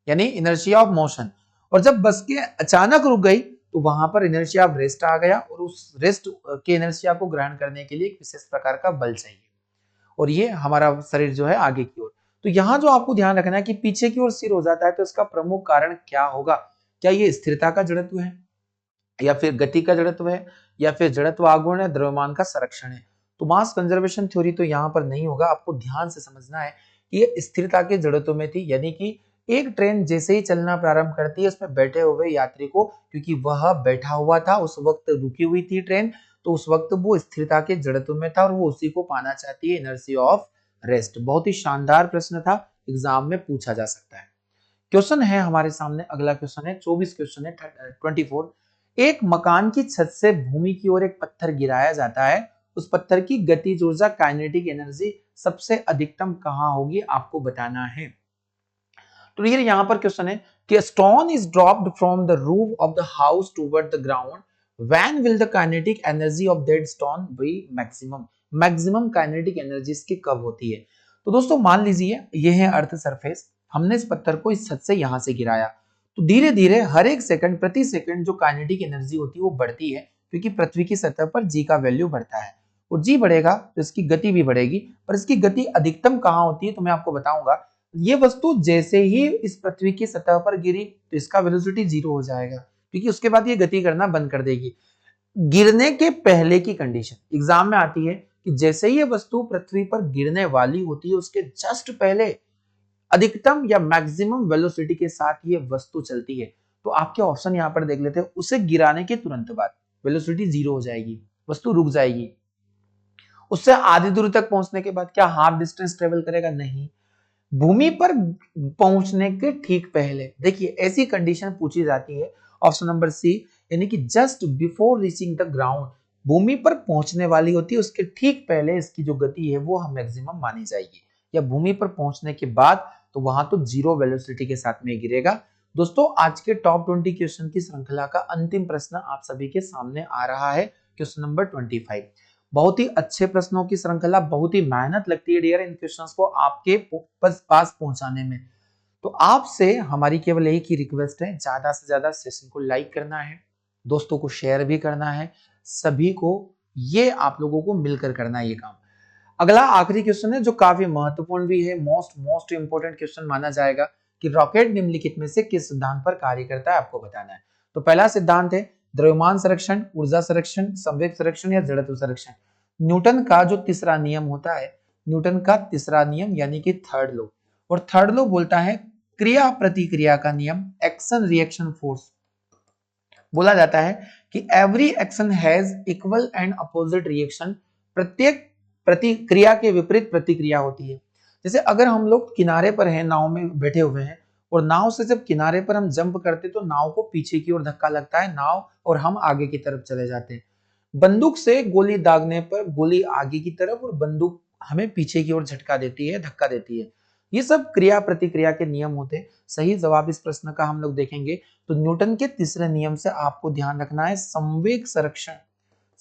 [SPEAKER 1] यानी इनर्शिया ऑफ मोशन। और जब बस के अचानक रुक गई तो वहां पर इनर्शिया ऑफ रेस्ट आ गया, और उस रेस्ट के इनर्शिया को ग्रहण करने के लिए एक विशेष प्रकार का बल चाहिए, और ये हमारा शरीर जो है आगे की ओर। तो यहाँ जो आपको ध्यान रखना है कि पीछे की ओर सिर हो जाता है, तो इसका प्रमुख कारण क्या होगा? क्या ये स्थिरता का जड़त्व है, या फिर गति का जड़त्व है, या फिर जड़त्व आघूर्ण है, द्रव्यमान का संरक्षण है? तो मास कंजर्वेशन थ्योरी तो यहाँ पर नहीं होगा। आपको ध्यान से समझना है कि ये स्थिरता के जड़त्व में थी, यानी कि एक ट्रेन जैसे ही चलना प्रारंभ करती है उसमें बैठे हुए यात्री को, क्योंकि वह बैठा हुआ था उस वक्त रुकी हुई थी ट्रेन, तो उस वक्त वो स्थिरता के जड़त्व में था और वो उसी को पाना चाहती है, इनर्शिया ऑफ रेस्ट। बहुत ही शानदार प्रश्न था, एग्जाम में पूछा जा सकता है। क्वेश्चन है हमारे सामने, अगला क्वेश्चन है 24 क्वेश्चन है 24। एक मकान की छत से भूमि की ओर एक पत्थर गिराया जाता है, उस पत्थर की गतिज ऊर्जा काइनेटिक एनर्जी सबसे अधिकतम कहां होगी, आपको बताना है। तो ये यहाँ पर क्वेश्चन है कि stone is dropped from the roof of the house toward the ground, when will the kinetic energy of that stone be maximum. Maximum kinetic energy इसकी कब होती है। तो दोस्तों मान लीजिए ये है अर्थ सरफेस, हमने इस पत्थर को इस छत से यहां से गिराया, तो धीरे धीरे हर एक सेकंड प्रति सेकंड जो काइनेटिक एनर्जी होती है वो बढ़ती है, क्योंकि पृथ्वी की सतह पर जी का वैल्यू बढ़ता है और जी बढ़ेगा तो इसकी गति भी बढ़ेगी। पर इसकी गति अधिकतम कहां होती है तो मैं आपको बताऊंगा। ये वस्तु जैसे ही इस पृथ्वी की सतह पर गिरी तो इसका वेलोसिटी 0 हो जाएगा, क्योंकि उसके बाद ये गति करना बंद कर देगी। गिरने के पहले की कंडीशन एग्जाम में आती है कि जैसे ही ये वस्तु पृथ्वी पर गिरने वाली होती है उसके जस्ट पहले अधिकतम या मैक्सिमम वेलोसिटी के साथ ये वस्तु चलती है। तो आपके ऑप्शन यहां पर देख लेते हैं, उसे गिराने के तुरंत बाद वेलोसिटी 0 हो जाएगी, वस्तु रुक जाएगी। उससे आधी दूरी तक पहुंचने के बाद क्या हाफ डिस्टेंस ट्रेवल करेगा, नहीं। भूमि पर पहुंचने के ठीक पहले, देखिए ऐसी कंडीशन पूछी जाती है ऑप्शन नंबर सी, यानी कि just before reaching the ground, भूमि पर पहुंचने वाली होती है उसके ठीक पहले इसकी जो गति है वो हम मैक्सिमम मानी जाएगी। या भूमि पर पहुंचने के बाद तो वहां तो जीरो वेलोसिटी के साथ में गिरेगा। दोस्तों आज के टॉप 20 क्वेश्चन की श्रृंखला का अंतिम प्रश्न आप सभी के सामने आ रहा है, क्वेश्चन नंबर 25। बहुत ही अच्छे प्रश्नों की श्रृंखला, बहुत ही मेहनत लगती है डियर इन क्वेश्चंस को आपके पास पहुंचाने में। तो आपसे हमारी केवल एक ही रिक्वेस्ट है, ज्यादा से ज्यादा सेशन को लाइक करना है, दोस्तों को शेयर भी करना है, सभी को ये आप लोगों को मिलकर करना है ये काम। अगला आखिरी क्वेश्चन है जो काफी महत्वपूर्ण भी है, मोस्ट इंपोर्टेंट क्वेश्चन माना जाएगा कि रॉकेट निम्नलिखित में से किस सिद्धांत पर कार्य करता है, आपको बताना है। तो पहला सिद्धांत है द्रव्यमान संरक्षण, ऊर्जा संरक्षण, संवेग संरक्षण या जड़त्व संरक्षण। न्यूटन का जो तीसरा नियम होता है, न्यूटन का तीसरा नियम यानी कि थर्ड लॉ, और थर्ड लॉ बोलता है क्रिया प्रतिक्रिया का नियम, एक्शन रिएक्शन फोर्स। बोला जाता है कि every action has equal and opposite reaction, प्रत्येक प्रतिक्रिया के विपरीत प्रतिक्रिया होती है। जैसे अगर हम लोग किनारे पर हैं, नाव में बैठे हुए हैं, और नाव से जब किनारे पर हम जंप करते तो नाव को पीछे की ओर धक्का लगता है, नाव और हम आगे की तरफ चले जाते हैं। बंदूक से गोली दागने पर गोली आगे की तरफ और बंदूक हमें पीछे की ओर झटका देती है, धक्का देती है। ये सब क्रिया प्रतिक्रिया के नियम होते हैं। सही जवाब इस प्रश्न का हम लोग देखेंगे तो न्यूटन के तीसरे नियम से आपको ध्यान रखना है संवेग संरक्षण।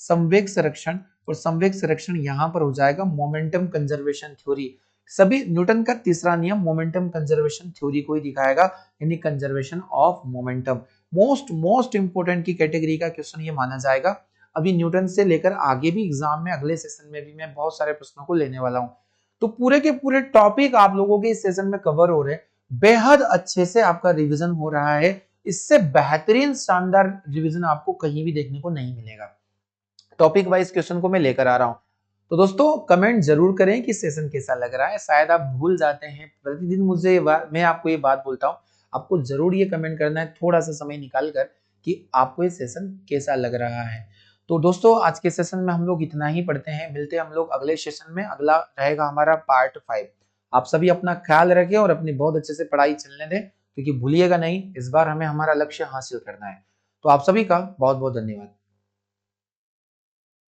[SPEAKER 1] संवेग संरक्षण, और संवेग संरक्षण यहां पर हो जाएगा मोमेंटम कंजर्वेशन थ्योरी। सभी न्यूटन का तीसरा नियम मोमेंटम कंजर्वेशन थ्योरी को ही दिखाएगा, यानी conservation of momentum. Most important की कैटेगरी का क्वेश्चन ये माना जाएगा। अभी न्यूटन से लेकर आगे भी एग्जाम में अगले सेशन में भी मैं बहुत सारे प्रश्नों को लेने वाला हूं, तो पूरे के पूरे टॉपिक आप लोगों के इस सेशन में कवर हो रहे हैं। बेहद अच्छे से आपका रिवीजन हो रहा है, इससे बेहतरीन शानदार रिवीजन आपको कहीं भी देखने को नहीं मिलेगा। टॉपिक वाइज क्वेश्चन को मैं लेकर आ रहा हूं। तो दोस्तों कमेंट जरूर करें कि सेशन कैसा लग रहा है। शायद आप भूल जाते हैं प्रतिदिन मुझे, मैं आपको ये बात बोलता हूं, आपको जरूर ये कमेंट करना है थोड़ा सा समय निकाल कर कि आपको ये सेशन कैसा लग रहा है। तो दोस्तों आज के सेशन में हम लोग इतना ही पढ़ते हैं, मिलते हैं हम लोग अगले सेशन में। अगला रहेगा हमारा पार्ट 5। आप सभी अपना ख्याल रखें और अपनी बहुत अच्छे से पढ़ाई चलने दें, क्योंकि भूलिएगा नहीं, इस बार हमें हमारा लक्ष्य हासिल करना है। तो आप सभी का बहुत बहुत धन्यवाद।